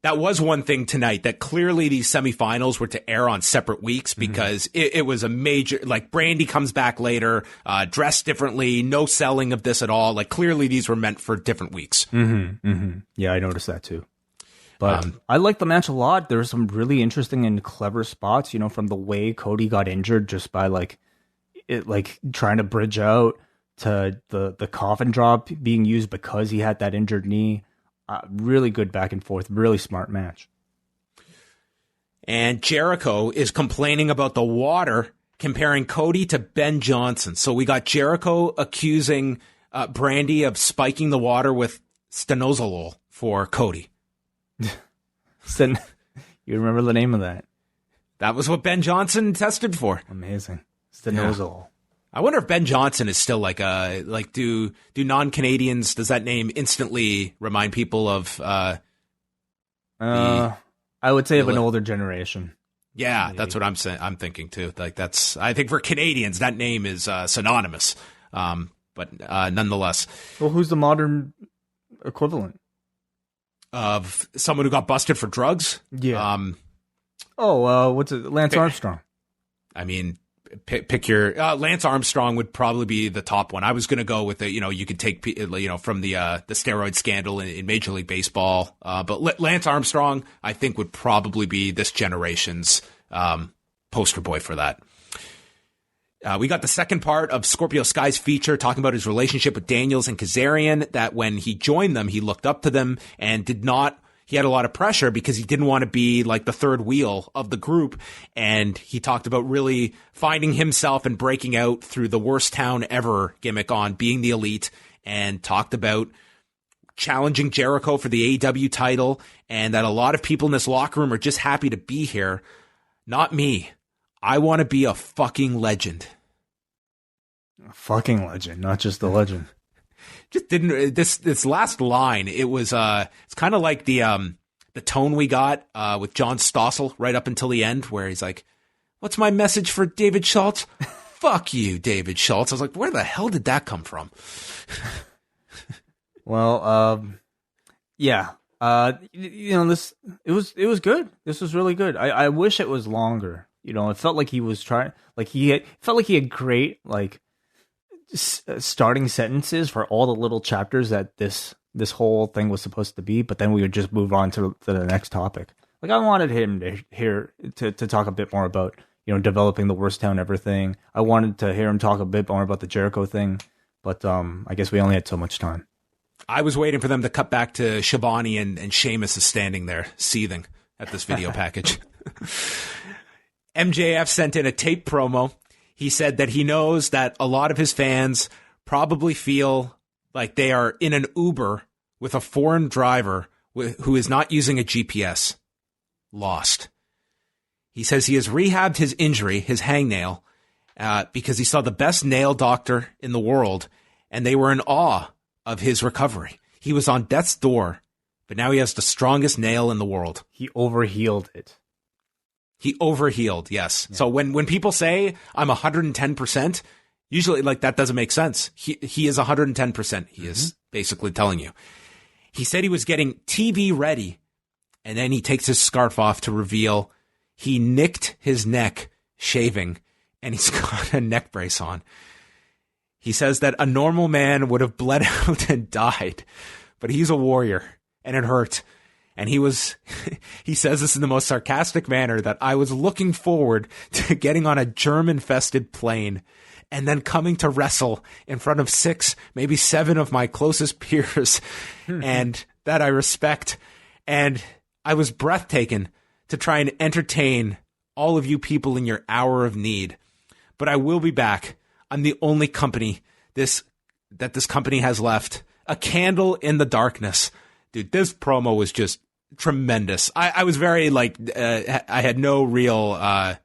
That was one thing tonight, that clearly these semifinals were to air on separate weeks because it was a major, like, Brandy comes back later, dressed differently, no selling of this at all. Like, clearly these were meant for different weeks. Yeah, I noticed that too. But I like the match a lot. There were some really interesting and clever spots, from the way Cody got injured just by trying to bridge out to the coffin drop being used because he had that injured knee. Really good back and forth, really smart match. And Jericho is complaining about the water, comparing Cody to Ben Johnson. So we got Jericho accusing Brandy of spiking the water with stanozolol for Cody. You remember the name of that? That was what Ben Johnson tested for. Amazing. Stanozolol. Yeah. I wonder if Ben Johnson is still do non-Canadians, does that name instantly remind people of I would say of an older generation. Yeah, maybe. That's what I'm saying. I'm thinking too. I think for Canadians that name is synonymous. But nonetheless. Well, who's the modern equivalent of someone who got busted for drugs? Yeah. What's it? Lance Armstrong. I mean, pick your Lance Armstrong would probably be the top one. I was going to go with you could take from the steroid scandal in Major League Baseball, but Lance Armstrong I think would probably be this generation's poster boy for that. We got the second part of Scorpio Sky's feature talking about his relationship with Daniels and Kazarian, that when he joined them, he looked up to them and he had a lot of pressure because he didn't want to be like the third wheel of the group. And he talked about really finding himself and breaking out through the worst town ever gimmick on Being the Elite, and talked about challenging Jericho for the AEW title, and that a lot of people in this locker room are just happy to be here. Not me. I want to be a fucking legend. A fucking legend, not just a legend. Just didn't this last line. It was it's kind of like the tone we got with John Stossel right up until the end, where he's like, "What's my message for David Schultz?" Fuck you, David Schultz. I was like, where the hell did that come from? Well, yeah. This it was good. This was really good. I wish it was longer. It felt like he was trying, felt like he had great starting sentences for all the little chapters that this whole thing was supposed to be, but then we would just move on to the next topic. Like, I wanted him to talk a bit more about developing the worst town ever thing. I wanted to hear him talk a bit more about the Jericho thing, but I guess we only had so much time. I was waiting for them to cut back to Shivani and Sheamus is standing there seething at this video package. MJF sent in a tape promo. He said that he knows that a lot of his fans probably feel like they are in an Uber with a foreign driver who is not using a GPS. Lost. He says he has rehabbed his injury, his hangnail, because he saw the best nail doctor in the world, and they were in awe of his recovery. He was on death's door, but now he has the strongest nail in the world. He overhealed it. He overhealed, yes. Yeah. So when people say I'm 110%, usually that doesn't make sense. He is 110%. He is basically telling you. He said he was getting TV ready, and then he takes his scarf off to reveal he nicked his neck shaving, and he's got a neck brace on. He says that a normal man would have bled out and died, but he's a warrior, and it hurt. And he says this in the most sarcastic manner, that I was looking forward to getting on a germ-infested plane and then coming to wrestle in front of 6, maybe 7 of my closest peers, and that I respect. And I was breathtaking to try and entertain all of you people in your hour of need. But I will be back. I'm the only company this company has left. A candle in the darkness. Dude, this promo was just tremendous. I was very I had no real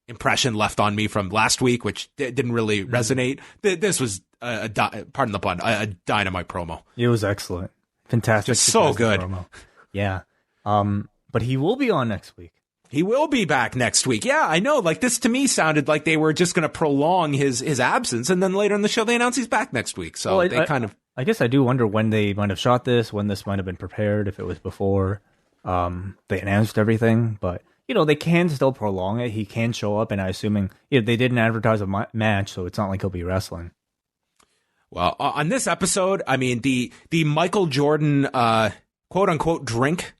impression left on me from last week, which didn't really resonate. This was, pardon the pun, a Dynamite promo. It was excellent. Fantastic. Just so good. Promo. Yeah. But he will be on next week. He will be back next week. Yeah, I know. This to me sounded like they were just going to prolong his absence, and then later in the show they announced he's back next week. So I guess I do wonder when they might have shot this, when this might have been prepared, if it was before they announced everything. But they can still prolong it. He can show up, and I'm assuming they didn't advertise a match, so it's not like he'll be wrestling. Well, on this episode, I mean the Michael Jordan quote unquote drink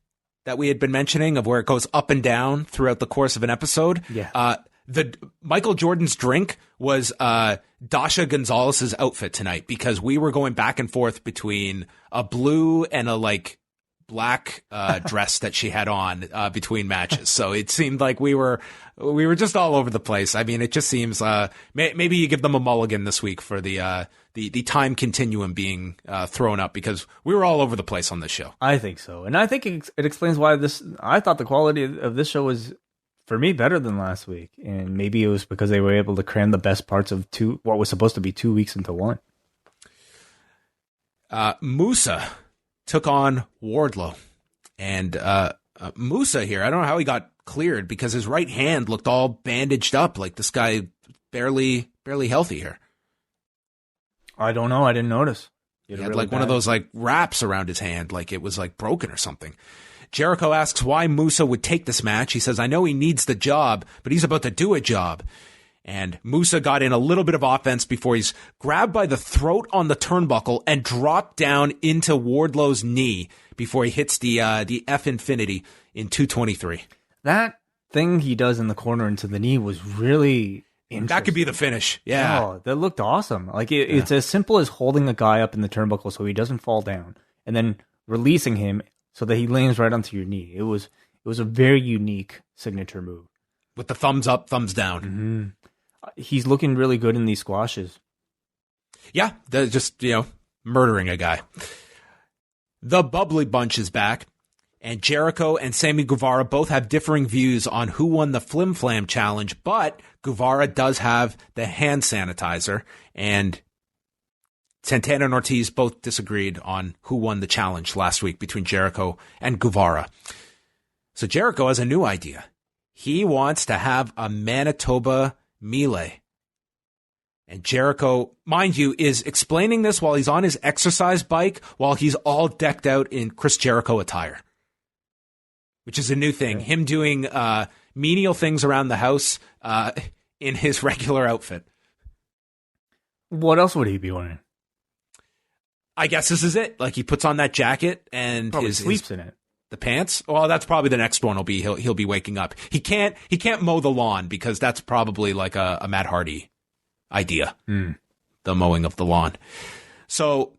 that we had been mentioning, of where it goes up and down throughout the course of an episode. Yeah. The Michael Jordan's drink was Dasha Gonzalez's outfit tonight, because we were going back and forth between a blue and a black dress that she had on between matches. So it seemed like we were just all over the place. I mean, it just seems maybe you give them a mulligan this week for the time continuum being thrown up, because we were all over the place on this show. I think so. And I think it explains why I thought the quality of this show was, for me, better than last week. And maybe it was because they were able to cram the best parts of what was supposed to be 2 weeks into one. Musa took on Wardlow. And Musa here, I don't know how he got cleared, because his right hand looked all bandaged up. Like, this guy barely healthy here. I don't know. I didn't notice. He had really one of those wraps around his hand, like it was broken or something. Jericho asks why Musa would take this match. He says, I know he needs the job, but he's about to do a job. And Musa got in a little bit of offense before he's grabbed by the throat on the turnbuckle and dropped down into Wardlow's knee before he hits the F Infinity in 223. That thing he does in the corner into the knee was really That could be the finish. Yeah. Oh, that looked awesome. It's as simple as holding a guy up in the turnbuckle so he doesn't fall down, and then releasing him so that he lands right onto your knee. It was a very unique signature move. With the thumbs up, thumbs down. Mm-hmm. He's looking really good in these squashes. Yeah, just, murdering a guy. The Bubbly Bunch is back. And Jericho and Sammy Guevara both have differing views on who won the Flim Flam challenge, but Guevara does have the hand sanitizer, and Santana and Ortiz both disagreed on who won the challenge last week between Jericho and Guevara. So Jericho has a new idea. He wants to have a Manitoba melee. And Jericho, mind you, is explaining this while he's on his exercise bike, while he's all decked out in Chris Jericho attire, which is a new thing. Okay. Him doing menial things around the house in his regular outfit. What else would he be wearing? I guess this is it. Like, he puts on that jacket and probably sleeps in it. The pants? Well, that's probably the next one. He'll be waking up. He can't mow the lawn because that's probably like a Matt Hardy idea. The mowing of the lawn. So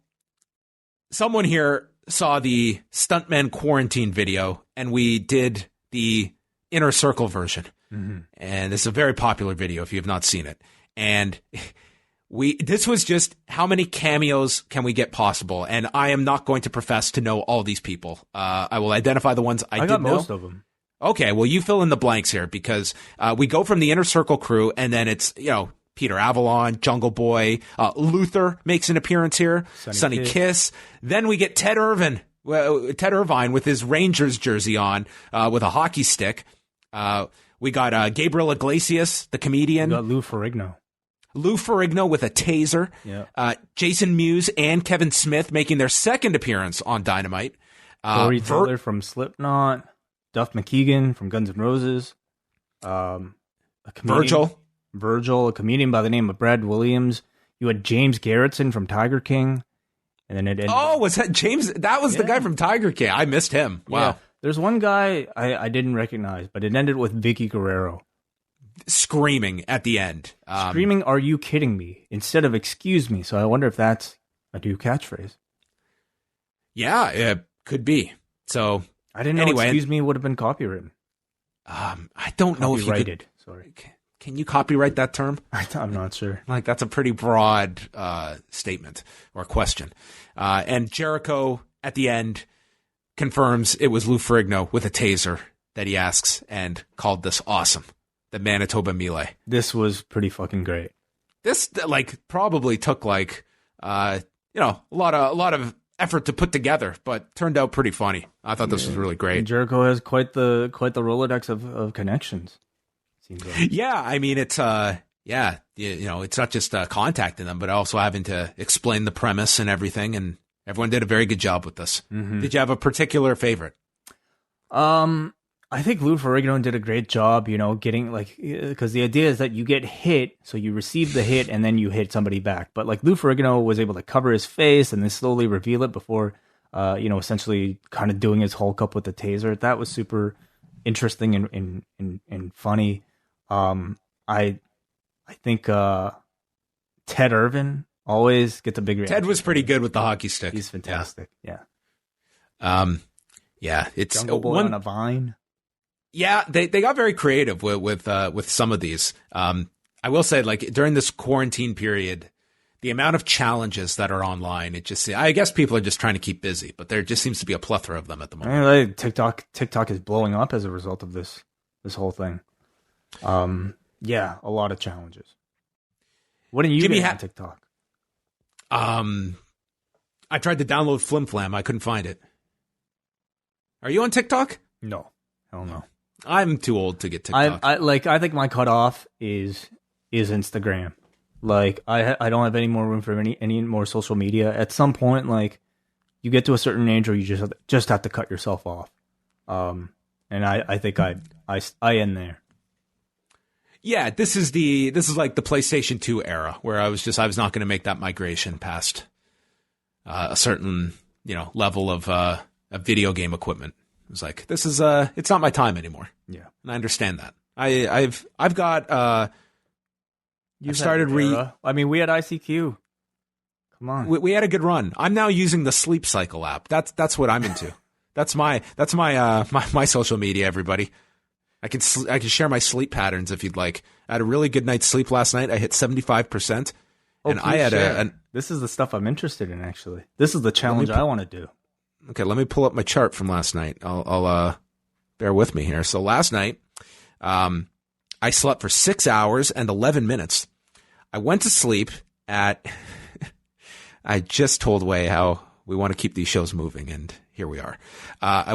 someone here saw the Stuntman Quarantine video, and we did the Inner Circle version. And this is a very popular video if you have not seen it. And this was just how many cameos can we get possible, and I am not going to profess to know all these people. I will identify the ones I did know. I got most of them. Okay, well, you fill in the blanks here, because we go from the Inner Circle crew, and then it's, Peter Avalon, Jungle Boy, Luther makes an appearance here, Sonny Kiss. Then we get Ted Irvine with his Rangers jersey on, with a hockey stick. We got Gabriel Iglesias, the comedian. We got Lou Ferrigno with a taser. Yeah. Jason Mewes and Kevin Smith making their second appearance on Dynamite. Corey Taylor from Slipknot. Duff McKagan from Guns N' Roses. Virgil, a comedian by the name of Brad Williams. You had James Garretson from Tiger King. And then it ended. Oh, was that James? That was the guy from Tiger King. I missed him. Wow. Yeah. There's one guy I didn't recognize, but it ended with Vicky Guerrero. Screaming at the end. Screaming, "Are you kidding me?" instead of "excuse me." So I wonder if that's a new catchphrase. Yeah, it could be. So I didn't know "excuse me" would have been copywritten. I don't know if you could. Sorry. Can you copyright that term? I'm not sure. Like, that's a pretty broad statement or question. And Jericho at the end confirms it was Lou Ferrigno with a taser that he asks and called this awesome. The Manitoba melee. This was pretty fucking great. This probably took a lot of effort to put together, but turned out pretty funny. I thought this was really great. And Jericho has quite the Rolodex of connections. Seems like. Yeah, I mean, it's it's not just contacting them, but also having to explain the premise and everything. And everyone did a very good job with this. Mm-hmm. Did you have a particular favorite? I think Lou Ferrigno did a great job, getting because the idea is that you get hit, so you receive the hit and then you hit somebody back. But Lou Ferrigno was able to cover his face and then slowly reveal it before, essentially kind of doing his Hulk up with the taser. That was super interesting and funny. I think Ted Irvine always gets a big reaction. Ted was pretty good with the hockey stick. He's fantastic. Yeah. It's Jungle Boy on a vine. Yeah, they got very creative with some of these. I will say, during this quarantine period, the amount of challenges that are online, I guess people are just trying to keep busy, but there just seems to be a plethora of them at the moment. TikTok is blowing up as a result of this whole thing. A lot of challenges. What do you get on TikTok? I tried to download Flim Flam. I couldn't find it. Are you on TikTok? No. Hell no. I'm too old to get TikTok. I think my cutoff is Instagram. I don't have any more room for any more social media. At some point, you get to a certain age where you just have to cut yourself off. And I think I end there. Yeah, this is like the PlayStation 2 era where I was not going to make that migration past a certain level of video game equipment. It was like, this is it's not my time anymore. Yeah, and I understand that. I've got I've started we had ICQ. Come on, we had a good run. I'm now using the Sleep Cycle app. That's what I'm into. that's my social media. Everybody, I can share my sleep patterns if you'd like. I had a really good night's sleep last night. I hit 75%, and I had this is the stuff I'm interested in. Actually, this is the challenge I want to do. Okay, let me pull up my chart from last night. I'll bear with me here. So last night, I slept for 6 hours and 11 minutes. I went to sleep at, I just told Wai how we want to keep these shows moving, and here we are. I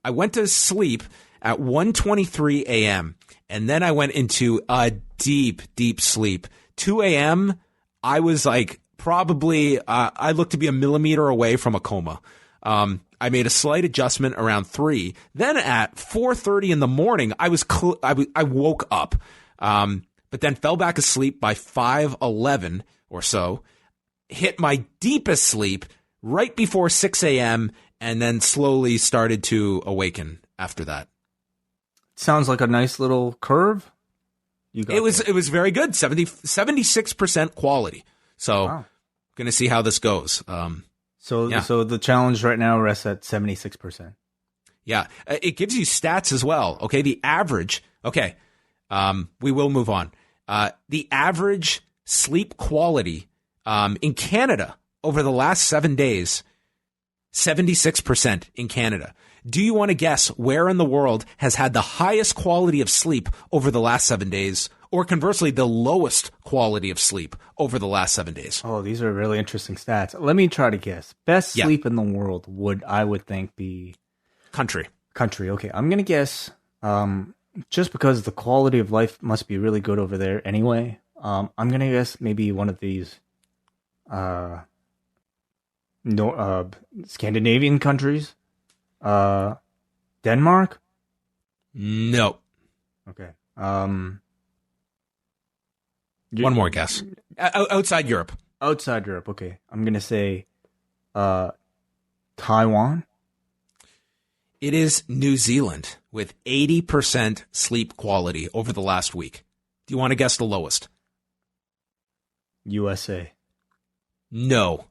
went to sleep at 1:23 a.m., and then I went into a deep, deep sleep. 2 a.m., I was like probably, I looked to be a millimeter away from a coma. I made a slight adjustment around 3. Then at 4:30 in the morning, I woke up, but then fell back asleep by 5:11 or so, hit my deepest sleep right before 6 a.m., and then slowly started to awaken after that. Sounds like a nice little curve. It was very good. 76% quality. So wow. Gonna see how this goes. So the challenge right now rests at 76%. Yeah. It gives you stats as well. Okay. The average. Okay. We will move on. The average sleep quality in Canada over the last 7 days, 76% in Canada. Do you want to guess where in the world has had the highest quality of sleep over the last 7 days, or conversely, the lowest quality of sleep over the last 7 days? Oh, these are really interesting stats. Let me try to guess. Best sleep in the world I would think be country. Okay, I'm gonna guess. Just because the quality of life must be really good over there anyway. I'm gonna guess maybe one of these Scandinavian countries. Denmark? No. Okay. One more guess. Outside Europe. Outside Europe, okay. I'm going to say Taiwan. It is New Zealand with 80% sleep quality over the last week. Do you want to guess the lowest? USA. No.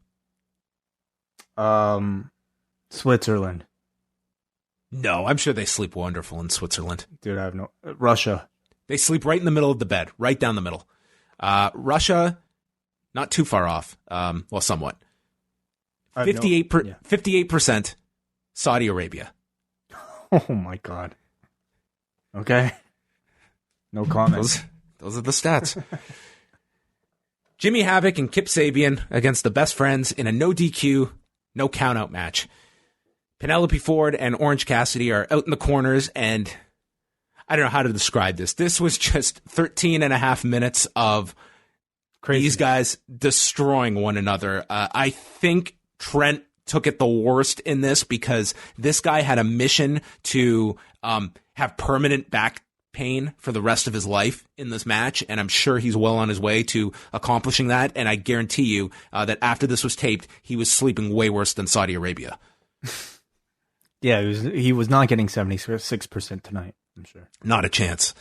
Switzerland. No, I'm sure they sleep wonderful in Switzerland. Dude, I have no... Russia. They sleep right in the middle of the bed, right down the middle. Russia, not too far off. Well, somewhat. 58% Saudi Arabia. Oh, my God. Okay. No comments. Those are the stats. Jimmy Havoc and Kip Sabian against the Best Friends in a no DQ, no countout match. Penelope Ford and Orange Cassidy are out in the corners, and I don't know how to describe this. This was just 13 and a half minutes of these guys destroying one another. I think Trent took it the worst in this because this guy had a mission to have permanent back pain for the rest of his life in this match, and I'm sure he's well on his way to accomplishing that, and I guarantee you that after this was taped, he was sleeping way worse than Saudi Arabia. Yeah, he was not getting 76% tonight, I'm sure. Not a chance.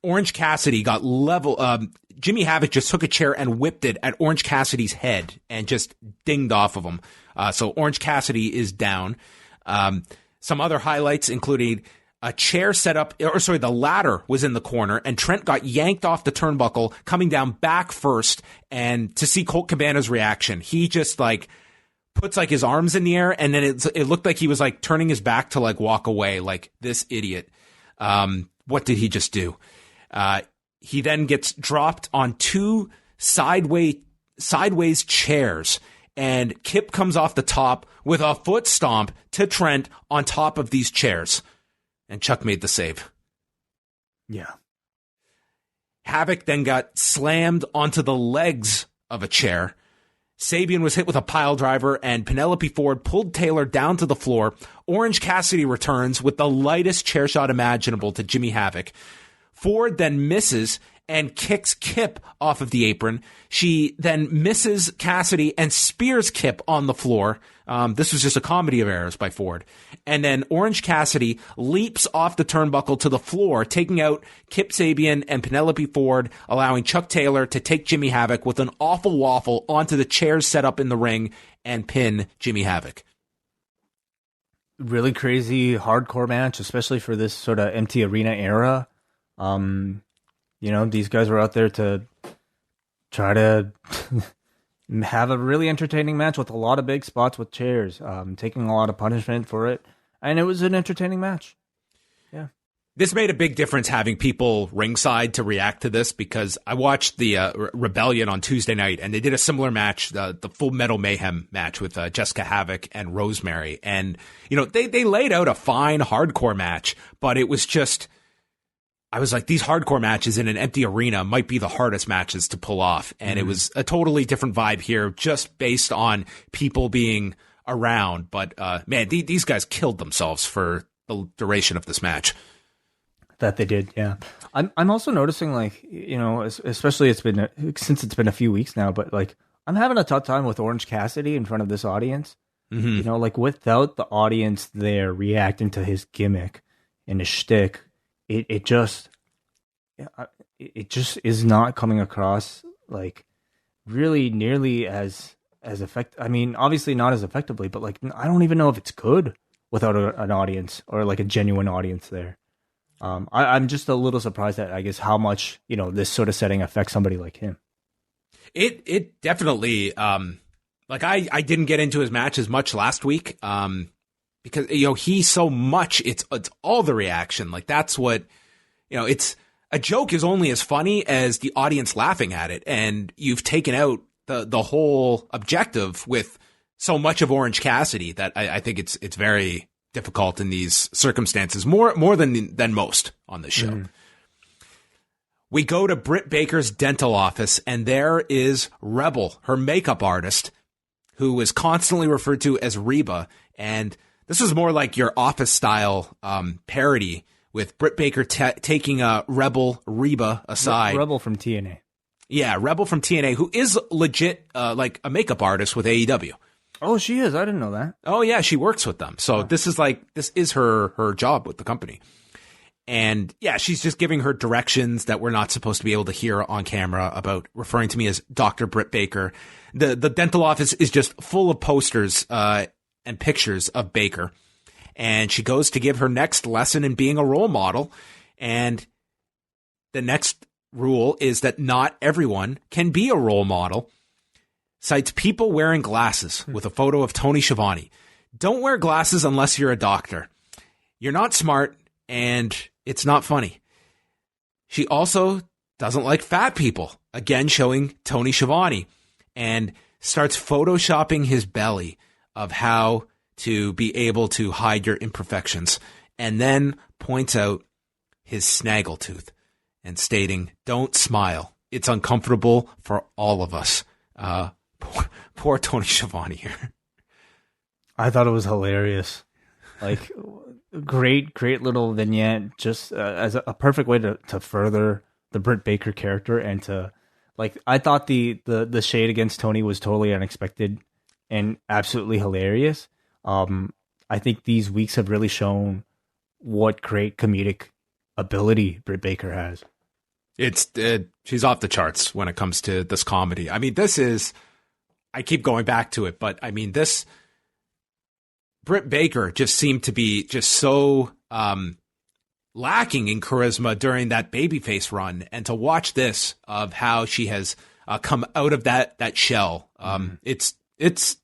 Orange Cassidy got level. Jimmy Havoc just took a chair and whipped it at Orange Cassidy's head and just dinged off of him. So Orange Cassidy is down. Some other highlights including a chair set up, the ladder was in the corner, and Trent got yanked off the turnbuckle, coming down back first, and to see Colt Cabana's reaction, he just puts his arms in the air, and then it looked like he was turning his back to walk away, like this idiot. What did he just do? He then gets dropped on 2 sideways chairs, and Kip comes off the top with a foot stomp to Trent on top of these chairs, and Chuck made the save. Yeah. Havoc then got slammed onto the legs of a chair. Sabian was hit with a pile driver, and Penelope Ford pulled Taylor down to the floor. Orange Cassidy returns with the lightest chair shot imaginable to Jimmy Havoc. Ford then misses and kicks Kip off of the apron. She then misses Cassidy and spears Kip on the floor. This was just a comedy of errors by Ford. And then Orange Cassidy leaps off the turnbuckle to the floor, taking out Kip Sabian and Penelope Ford, allowing Chuck Taylor to take Jimmy Havoc with an awful waffle onto the chairs set up in the ring and pin Jimmy Havoc. Really crazy hardcore match, especially for this sort of empty arena era. These guys were out there to try to have a really entertaining match with a lot of big spots with chairs, taking a lot of punishment for it. And it was an entertaining match. Yeah. This made a big difference having people ringside to react to this, because I watched the Rebellion on Tuesday night, and they did a similar match, the Full Metal Mayhem match with Jessica Havoc and Rosemary. And, they laid out a fine hardcore match, but it was just, I was like, these hardcore matches in an empty arena might be the hardest matches to pull off. And it was a totally different vibe here, just based on people being around. But, man, these guys killed themselves for the duration of this match. That they did, yeah. I'm also noticing, like, especially since it's been a few weeks now, but like I'm having a tough time with Orange Cassidy in front of this audience. Mm-hmm. Like without the audience there reacting to his gimmick and his shtick, it just is not coming across like really nearly as effective. I mean, obviously not as effectively, but like I don't even know if it's good without an audience or like a genuine audience there. I'm just a little surprised at, I guess, how much, this sort of setting affects somebody like him. It definitely, like I didn't get into his match as much last week, because, he's so much, it's all the reaction. Like that's what, it's a joke is only as funny as the audience laughing at it. And you've taken out the whole objective with so much of Orange Cassidy that I think it's very difficult in these circumstances, more than most on this show. We go to Britt Baker's dental office, and there is Rebel, her makeup artist, who is constantly referred to as Reba. And this is more like your Office style parody, with Britt Baker taking Rebel Reba aside. Rebel from TNA. Yeah, Rebel from TNA, who is legit like a makeup artist with AEW. Oh, she is. I didn't know that. Oh, yeah, she works with them. So this is her job with the company. And yeah, she's just giving her directions that we're not supposed to be able to hear on camera about, referring to me as Dr. Britt Baker. The dental office is just full of posters and pictures of Baker. And she goes to give her next lesson in being a role model. And the next rule is that not everyone can be a role model. Cites people wearing glasses with a photo of Tony Schiavone. Don't wear glasses unless you're a doctor. You're not smart, and it's not funny. She also doesn't like fat people, again showing Tony Schiavone, and starts photoshopping his belly of how to be able to hide your imperfections, and then points out his snaggletooth and stating, "Don't smile. It's uncomfortable for all of us." Poor Tony Schiavone here. I thought it was hilarious. Like, great little vignette, just as a perfect way to further the Britt Baker character, and to, like, I thought the shade against Tony was totally unexpected and absolutely hilarious. I think these weeks have really shown what great comedic ability Britt Baker has. She's off the charts when it comes to this comedy. I mean, I keep going back to it, but I mean, Britt Baker just seemed to be just so lacking in charisma during that babyface run, and to watch this of how she has come out of that shell, it's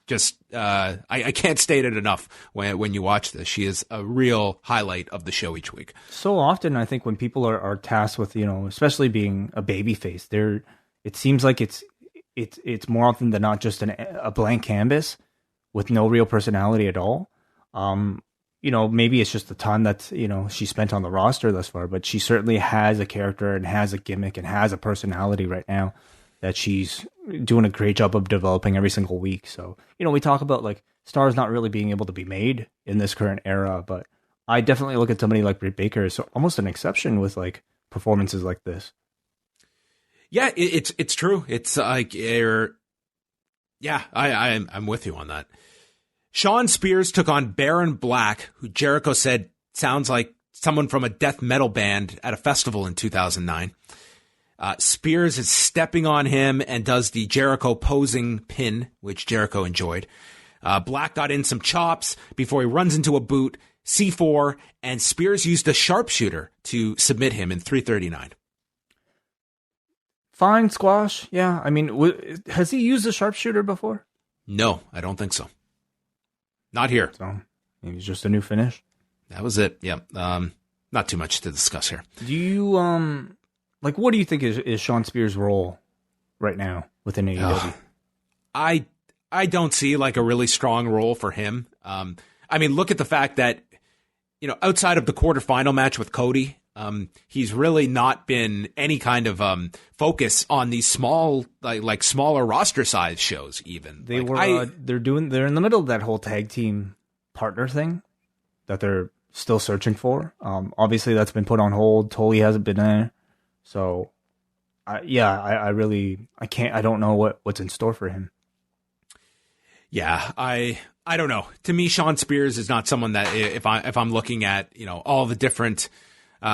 just I can't state it enough when you watch this. She is a real highlight of the show each week. So often, I think when people are tasked with, especially being a babyface, it seems like it's more often than not just a blank canvas with no real personality at all. Maybe it's just the time that, she spent on the roster thus far, but she certainly has a character and has a gimmick and has a personality right now that she's doing a great job of developing every single week. So, we talk about like stars not really being able to be made in this current era, but I definitely look at somebody like Britt Baker as almost an exception with like performances like this. Yeah, it's true. It's like, I'm with you on that. Shawn Spears took on Baron Black, who Jericho said sounds like someone from a death metal band at a festival in 2009. Spears is stepping on him and does the Jericho posing pin, which Jericho enjoyed. Black got in some chops before he runs into a boot, C4, and Spears used a sharpshooter to submit him in 339. fine squash. Yeah, I mean, has he used a sharpshooter before? No, I don't think so. Not here. So maybe it's just a new finish. That was it. Yeah. Not too much to discuss here. Do you what do you think is Sean Spears' role right now within AEW? I don't see like a really strong role for him. I mean, look at the fact that, outside of the quarterfinal match with Cody, he's really not been any kind of focus on these small, like smaller roster size shows. Even they're in the middle of that whole tag team partner thing that they're still searching for. Obviously that's been put on hold. Tully hasn't been there, so I don't know what's in store for him. Yeah, I don't know. To me, Sean Spears is not someone that if I'm looking at all the different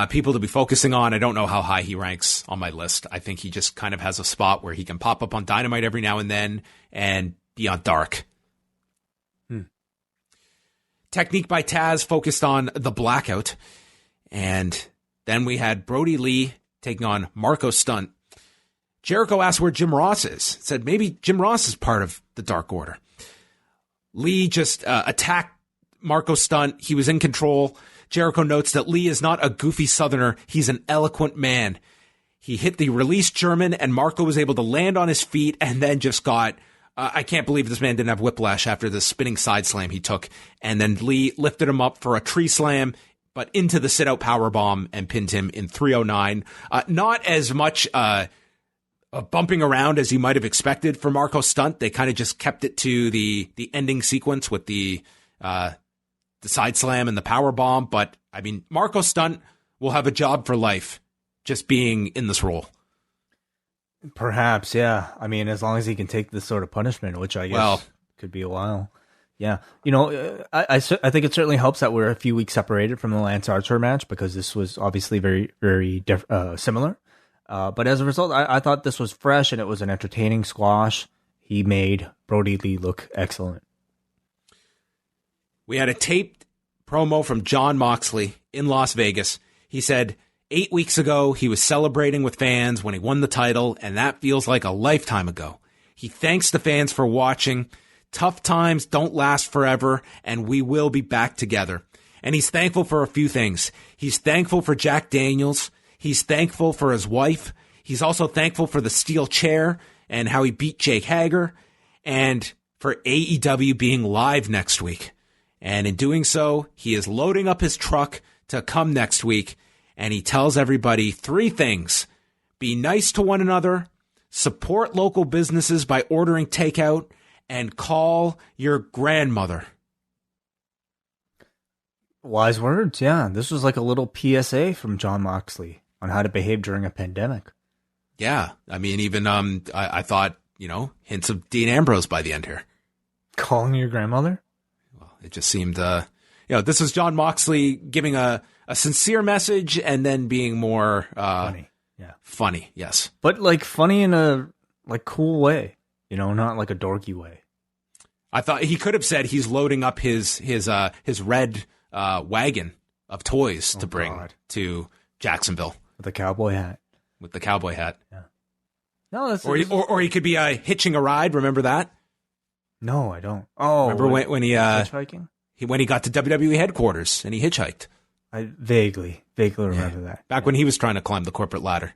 people to be focusing on, I don't know how high he ranks on my list. I think he just kind of has a spot where he can pop up on Dynamite every now and then and be on Dark. Technique by Taz focused on the Blackout, and then we had Brodie Lee taking on Marco Stunt. Jericho asked where Jim Ross is. Said maybe Jim Ross is part of the Dark Order. Lee just attacked Marco Stunt. He was in control. Jericho notes that Lee is not a goofy Southerner. He's an eloquent man. He hit the released German, and Marco was able to land on his feet and then just got... I can't believe this man didn't have whiplash after the spinning side slam he took. And then Lee lifted him up for a tree slam, but into the sit-out powerbomb and pinned him in 309. Not as much bumping around as you might have expected for Marco Stunt. They kind of just kept it to the ending sequence with the side slam and the powerbomb. But, I mean, Marco Stunt will have a job for life just being in this role. Perhaps, yeah. I mean, as long as he can take this sort of punishment, which I guess could be a while. Yeah. I think it certainly helps that we're a few weeks separated from the Lance Archer match, because this was obviously very, very similar. But as a result, I thought this was fresh and it was an entertaining squash. He made Brodie Lee look excellent. We had a taped promo from Jon Moxley in Las Vegas. He said 8 weeks ago, he was celebrating with fans when he won the title, and that feels like a lifetime ago. He thanks the fans for watching. Tough times don't last forever, and we will be back together. And he's thankful for a few things. He's thankful for Jack Daniels. He's thankful for his wife. He's also thankful for the steel chair and how he beat Jake Hager, and for AEW being live next week. And in doing so, he is loading up his truck to come next week. And he tells everybody 3 things: be nice to one another, support local businesses by ordering takeout, and call your grandmother. Wise words, yeah. This was like a little PSA from Jon Moxley on how to behave during a pandemic. Yeah, I mean, even I thought, hints of Dean Ambrose by the end here. Calling your grandmother? Well, it just seemed, this was Jon Moxley giving a sincere message and then being more funny. Yeah. Funny, yes. But like funny in a cool way, not like a dorky way. I thought he could have said he's loading up his red wagon of toys to bring to Jacksonville. With the cowboy hat. Yeah. No, that's or he could be hitching a ride. Remember that? No, I don't. Oh, remember when he hitchhiking? When he got to WWE headquarters and he hitchhiked. I vaguely remember that. Back when he was trying to climb the corporate ladder.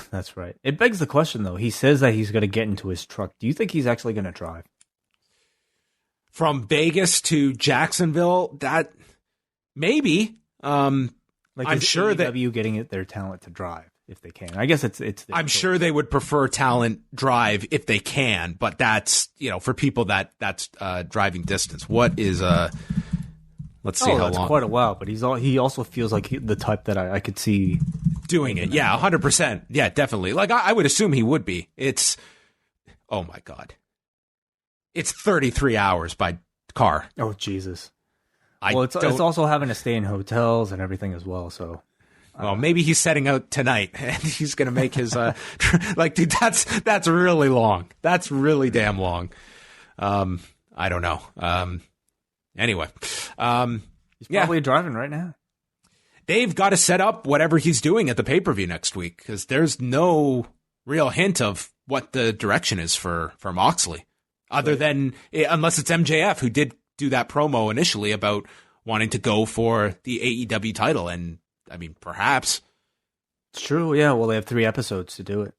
That's right. It begs the question, though. He says that he's going to get into his truck. Do you think he's actually going to drive? From Vegas to Jacksonville, that maybe. I'm sure that AEW getting their talent to drive if they can. I guess it's. I'm sure they would prefer talent drive if they can, but that's for people that's driving distance. What is Let's see how long. That's quite a while, but he also feels like the type that I could see doing it. Yeah, 100%. Yeah, definitely. Like I would assume he would be. It's, oh my God, it's 33 hours by car. Oh Jesus. It's also having to stay in hotels and everything as well. So, well, maybe he's setting out tonight and he's going to make his dude. That's really long. That's really damn long. I don't know. Anyway, he's probably driving right now. They've got to set up whatever he's doing at the pay-per-view next week because there's no real hint of what the direction is for Moxley, other than unless it's MJF, who did do that promo initially about wanting to go for the AEW title. And I mean, perhaps it's true. Yeah. Well, they have 3 episodes to do it.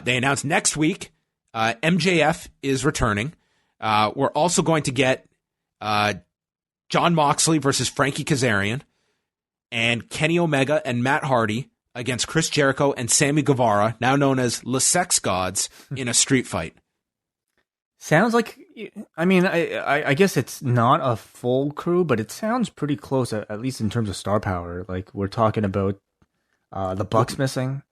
They announced next week MJF is returning. We're also going to get Jon Moxley versus Frankie Kazarian, and Kenny Omega and Matt Hardy against Chris Jericho and Sammy Guevara, now known as Le Sex Gods, in a street fight. Sounds like, I mean, I guess it's not a full crew, but it sounds pretty close, at least in terms of star power. Like, we're talking about the Bucks missing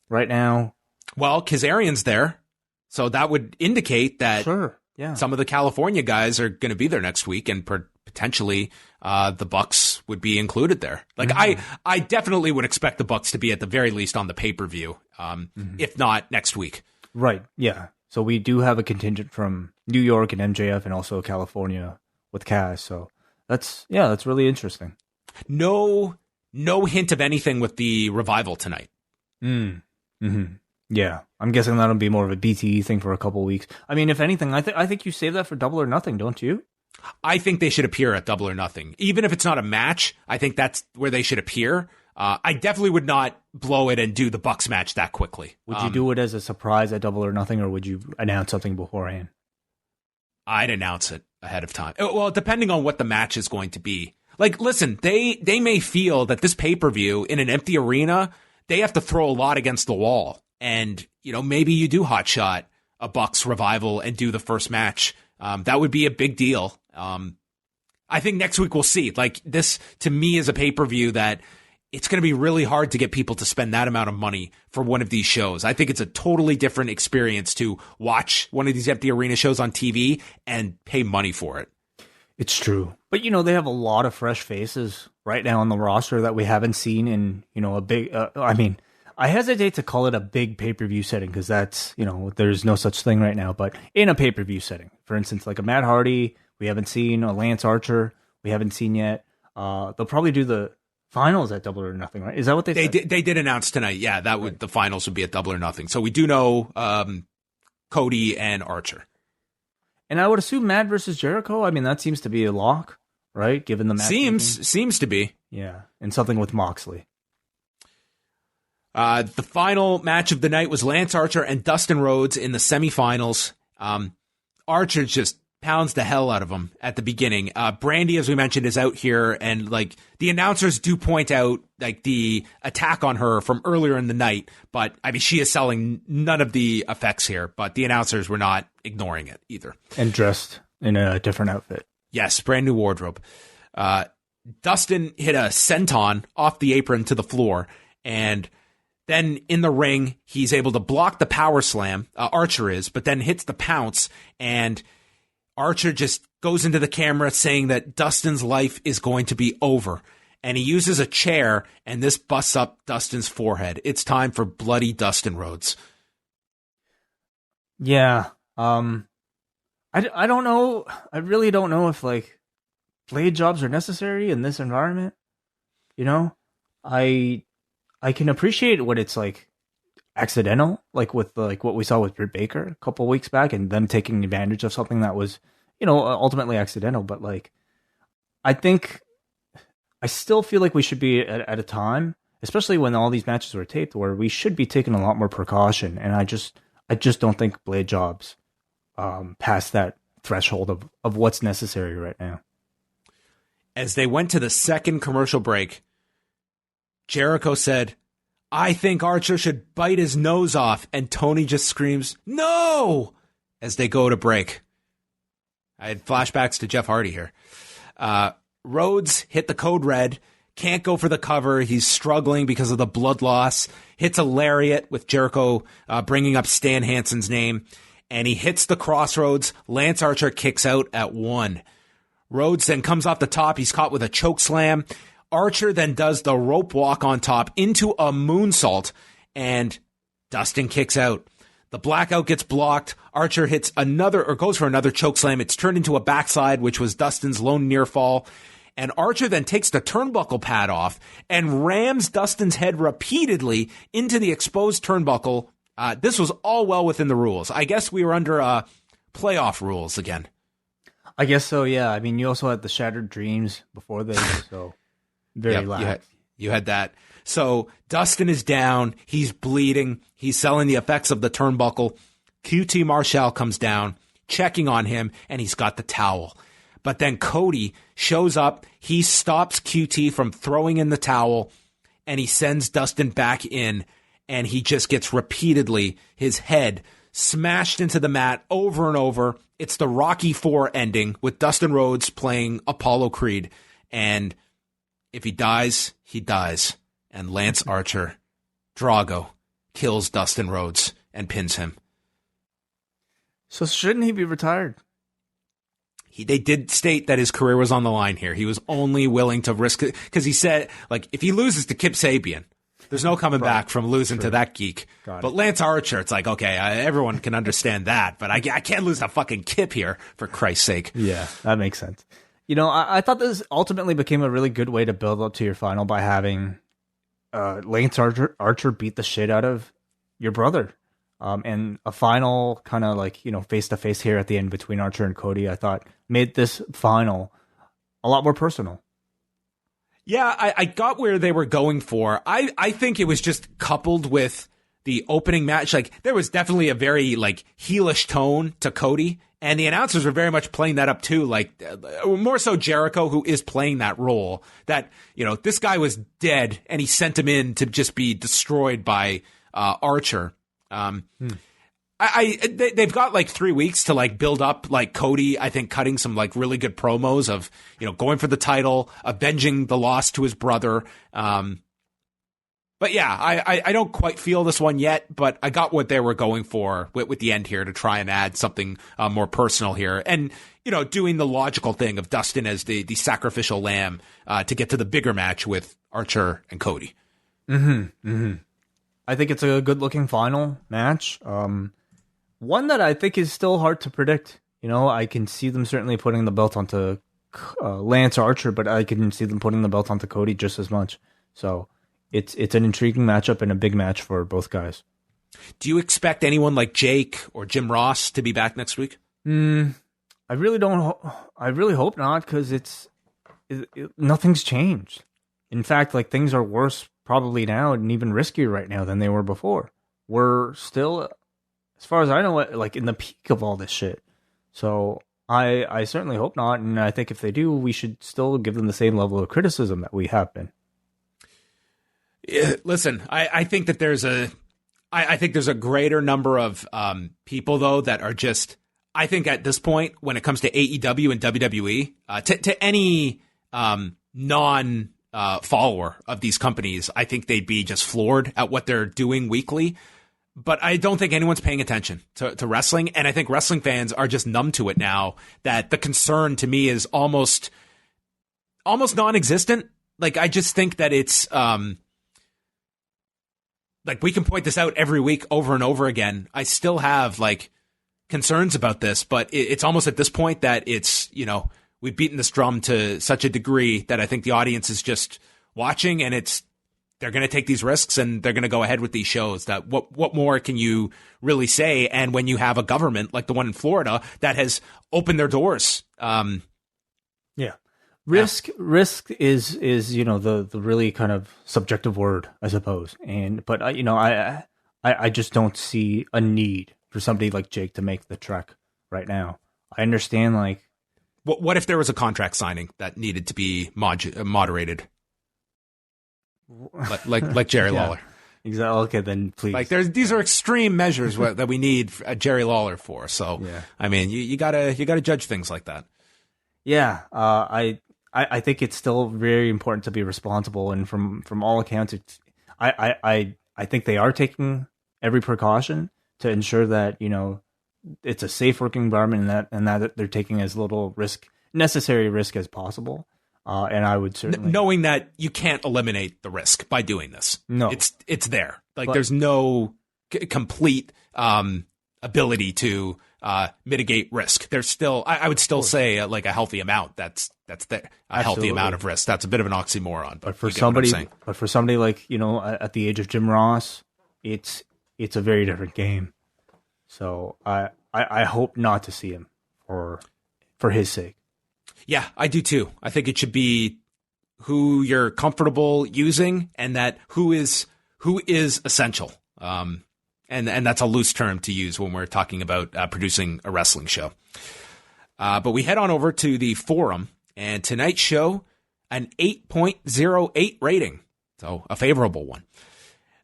right now. Well, Kazarian's there, so that would indicate that some of the California guys are going to be there next week, and potentially the Bucks would be included there. Like, I definitely would expect the Bucks to be at the very least on the pay-per-view, if not next week. Right, yeah. So we do have a contingent from New York and MJF and also California with Kaz. So that's really interesting. No hint of anything with the Revival tonight. Yeah, I'm guessing that'll be more of a BTE thing for a couple of weeks. I mean, if anything, I think you save that for Double or Nothing, don't you? I think they should appear at Double or Nothing. Even if it's not a match, I think that's where they should appear. I definitely would not blow it and do the Bucks match that quickly. Would you do it as a surprise at Double or Nothing, or would you announce something beforehand? I'd announce it ahead of time. Well, depending on what the match is going to be. Like, listen, they may feel that this pay-per-view in an empty arena, they have to throw a lot against the wall. And, maybe you do hotshot a Bucks Revival and do the first match. That would be a big deal. I think next week we'll see. Like, this, to me, is a pay-per-view that it's going to be really hard to get people to spend that amount of money for one of these shows. I think it's a totally different experience to watch one of these empty arena shows on TV and pay money for it. It's true. But, they have a lot of fresh faces right now on the roster that we haven't seen in, a big, I hesitate to call it a big pay-per-view setting because that's, there's no such thing right now. But in a pay-per-view setting, for instance, like a Matt Hardy, we haven't seen a Lance Archer, we haven't seen yet. They'll probably do the finals at Double or Nothing, right? Is that what they said? They did announce tonight. Yeah, the finals would be at Double or Nothing. So we do know Cody and Archer. And I would assume Matt versus Jericho. I mean, that seems to be a lock, right? Given the match. Seems to be. Yeah, and something with Moxley. The final match of the night was Lance Archer and Dustin Rhodes in the semifinals. Archer just pounds the hell out of him at the beginning. Brandy, as we mentioned, is out here, and like the announcers do point out like the attack on her from earlier in the night, but I mean she is selling none of the effects here, but the announcers were not ignoring it either. And dressed in a different outfit. Yes, brand new wardrobe. Dustin hit a senton off the apron to the floor, and then in the ring, he's able to block the power slam, Archer is, but then hits the pounce, and Archer just goes into the camera saying that Dustin's life is going to be over. And he uses a chair, and this busts up Dustin's forehead. It's time for bloody Dustin Rhodes. Yeah. I don't know. I really don't know if, like, blade jobs are necessary in this environment. I can appreciate what it's like accidental, like with what we saw with Britt Baker a couple weeks back, and them taking advantage of something that was, ultimately accidental. But like, I still feel like we should be at a time, especially when all these matches were taped, where we should be taking a lot more precaution. And I just don't think blade jobs past that threshold of what's necessary right now. As they went to the second commercial break, Jericho said, "I think Archer should bite his nose off," and Tony just screams, "No!" as they go to break. I had flashbacks to Jeff Hardy here. Rhodes hit the code red, can't go for the cover. He's struggling because of the blood loss. Hits a lariat with Jericho bringing up Stan Hansen's name, and he hits the crossroads. Lance Archer kicks out at 1. Rhodes then comes off the top. He's caught with a choke slam. Archer then does the rope walk on top into a moonsault, and Dustin kicks out. The blackout gets blocked. Archer hits goes for another choke slam. It's turned into a backslide, which was Dustin's lone near fall. And Archer then takes the turnbuckle pad off and rams Dustin's head repeatedly into the exposed turnbuckle. This was all well within the rules. I guess we were under playoff rules again. I guess so, yeah. I mean, you also had the Shattered Dreams before this, so very loud. You had that. So Dustin is down. He's bleeding. He's selling the effects of the turnbuckle. QT Marshall comes down, checking on him, and he's got the towel. But then Cody shows up. He stops QT from throwing in the towel, and he sends Dustin back in, and he just gets repeatedly his head smashed into the mat over and over. It's the Rocky IV ending with Dustin Rhodes playing Apollo Creed. And if he dies, he dies. And Lance Archer, Drago, kills Dustin Rhodes and pins him. So shouldn't he be retired? They did state that his career was on the line here. He was only willing to risk it because he said, like, if he loses to Kip Sabian, there's no coming back from losing to that geek. But Lance Archer, it's like, okay, everyone can understand that, but I can't lose a fucking Kip here, for Christ's sake. Yeah, that makes sense. You know, I thought this ultimately became a really good way to build up to your final by having Lance Archer beat the shit out of your brother. And a final kind of like, you know, face-to-face here at the end between Archer and Cody, I thought made this final a lot more personal. Yeah, I got where they were going for. I think it was just coupled with the opening match. Like, there was definitely a very, like, heelish tone to Cody, and the announcers were very much playing that up too. Like, more so Jericho, who is playing that role, that, you know, this guy was dead, and he sent him in to just be destroyed by Archer. They've got like 3 weeks to like build up like Cody, I think, cutting some like really good promos of, you know, going for the title, avenging the loss to his brother. But yeah, I don't quite feel this one yet, but I got what they were going for with the end here to try and add something more personal here. And, you know, doing the logical thing of Dustin as the sacrificial lamb to get to the bigger match with Archer and Cody. I think it's a good-looking final match. One that I think is still hard to predict. You know, I can see them certainly putting the belt onto Lance Archer, but I can see them putting the belt onto Cody just as much. So it's an intriguing matchup and a big match for both guys. Do you expect anyone like Jake or Jim Ross to be back next week? I really don't. I really hope not, because nothing's changed. In fact, like, things are worse probably now and even riskier right now than they were before. We're still, as far as I know, like in the peak of all this shit. So I certainly hope not, and I think if they do, we should still give them the same level of criticism that we have been. Yeah, listen, I think that there's a greater number of people though that are just, I think at this point when it comes to AEW and WWE, to any non follower of these companies, I think they'd be just floored at what they're doing weekly. But I don't think anyone's paying attention to wrestling. And I think wrestling fans are just numb to it now, that the concern to me is almost non-existent. Like, I just think that it's, like, we can point this out every week over and over again. I still have like concerns about this, but it's almost at this point that it's, you know, we've beaten this drum to such a degree that I think the audience is just watching, and they're going to take these risks and they're going to go ahead with these shows. That what more can you really say? And when you have a government like the one in Florida that has opened their doors, risk is you know the really kind of subjective word, I suppose. But you know, I just don't see a need for somebody like Jake to make the trek right now. I understand, like, what if there was a contract signing that needed to be moderated? Like Jerry Lawler. Exactly. Okay, then please. Like, these are extreme measures that we need Jerry Lawler for. So, yeah. I mean, you gotta judge things like that. Yeah. I think it's still very important to be responsible, and from all accounts, I think they are taking every precaution to ensure that, you know, it's a safe working environment, and that they're taking as little necessary risk as possible. And I would certainly, knowing that you can't eliminate the risk by doing this. No, it's there. Like, there's no complete ability to mitigate risk. There's still, I would still say, like, a healthy amount that's a healthy amount of risk. That's a bit of an oxymoron, but for somebody like, at the age of Jim Ross, it's a very different game. So I hope not to see him for his sake. Yeah, I do too. I think it should be who you're comfortable using, and that who is essential. And that's a loose term to use when we're talking about producing a wrestling show. But we head on over to the forum, and tonight's show, an 8.08 rating. So a favorable one.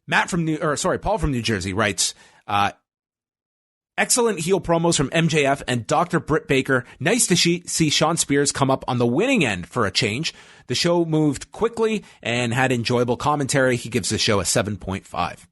Paul from New Jersey writes, excellent heel promos from MJF and Dr. Britt Baker. Nice to see Sean Spears come up on the winning end for a change. The show moved quickly and had enjoyable commentary. He gives the show a 7.5.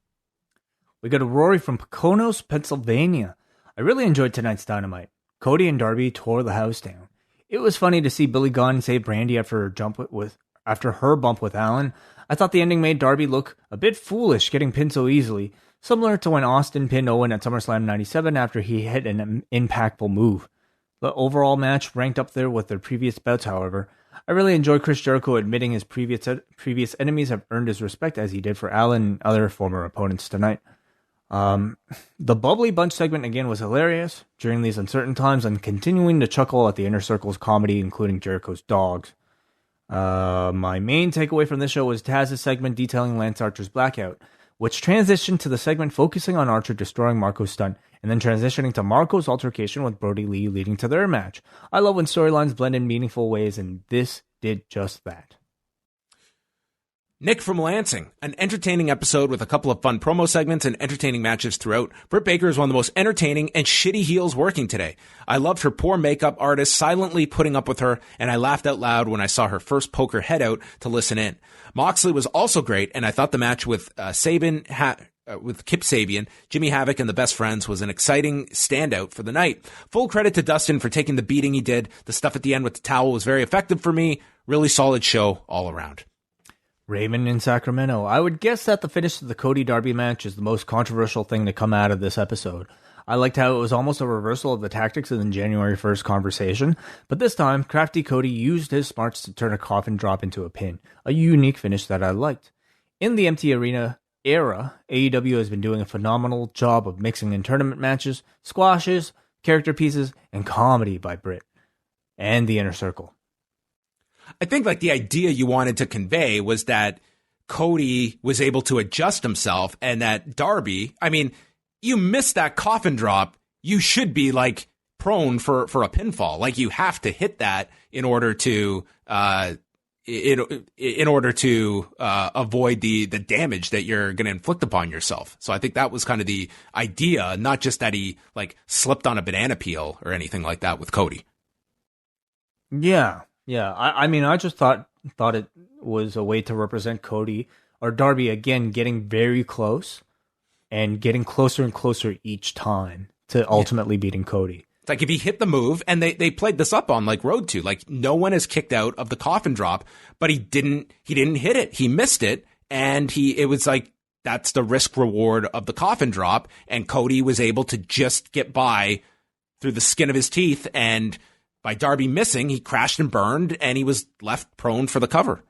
We got a Rory from Poconos, Pennsylvania. I really enjoyed tonight's Dynamite. Cody and Darby tore the house down. It was funny to see Billy Gunn save Brandy after her bump with Allin. I thought the ending made Darby look a bit foolish getting pinned so easily, similar to when Austin pinned Owen at SummerSlam 97 after he hit an impactful move. The overall match ranked up there with their previous bouts, however. I really enjoyed Chris Jericho admitting his previous enemies have earned his respect, as he did for Allin and other former opponents tonight. The Bubbly Bunch segment again was hilarious during these uncertain times, and continuing to chuckle at the Inner Circle's comedy, including Jericho's dogs. My main takeaway from this show was Taz's segment detailing Lance Archer's blackout, which transitioned to the segment focusing on Archer destroying Marco's stunt, and then transitioning to Marco's altercation with Brodie Lee leading to their match. I love when storylines blend in meaningful ways, and this did just that. Nick from Lansing, an entertaining episode with a couple of fun promo segments and entertaining matches throughout. Britt Baker is one of the most entertaining and shitty heels working today. I loved her poor makeup artist silently putting up with her, and I laughed out loud when I saw her first poke her head out to listen in. Moxley was also great, and I thought the match with with Kip Sabian, Jimmy Havoc, and the Best Friends was an exciting standout for the night. Full credit to Dustin for taking the beating he did. The stuff at the end with the towel was very effective for me. Really solid show all around. Raymond in Sacramento. I would guess that the finish of the Cody Darby match is the most controversial thing to come out of this episode. I liked how it was almost a reversal of the tactics in the January 1st conversation, but this time, crafty Cody used his smarts to turn a coffin drop into a pin, a unique finish that I liked. In the empty arena era, AEW has been doing a phenomenal job of mixing in tournament matches, squashes, character pieces, and comedy by Britt and the Inner Circle. I think the idea you wanted to convey was that Cody was able to adjust himself, and that Darby, you missed that coffin drop, you should be prone for a pinfall. You have to hit that in order to avoid the damage that you're going to inflict upon yourself. So I think that was kind of the idea, not just that he slipped on a banana peel or anything like that with Cody. Yeah. I just thought it was a way to represent Cody or Darby again getting very close and getting closer and closer each time to ultimately beating Cody. It's if he hit the move, and they played this up on Road to, no one is kicked out of the coffin drop, but he didn't hit it. He missed it, and it was that's the risk reward of the coffin drop, and Cody was able to just get by through the skin of his teeth, and by Darby missing, he crashed and burned, and he was left prone for the cover.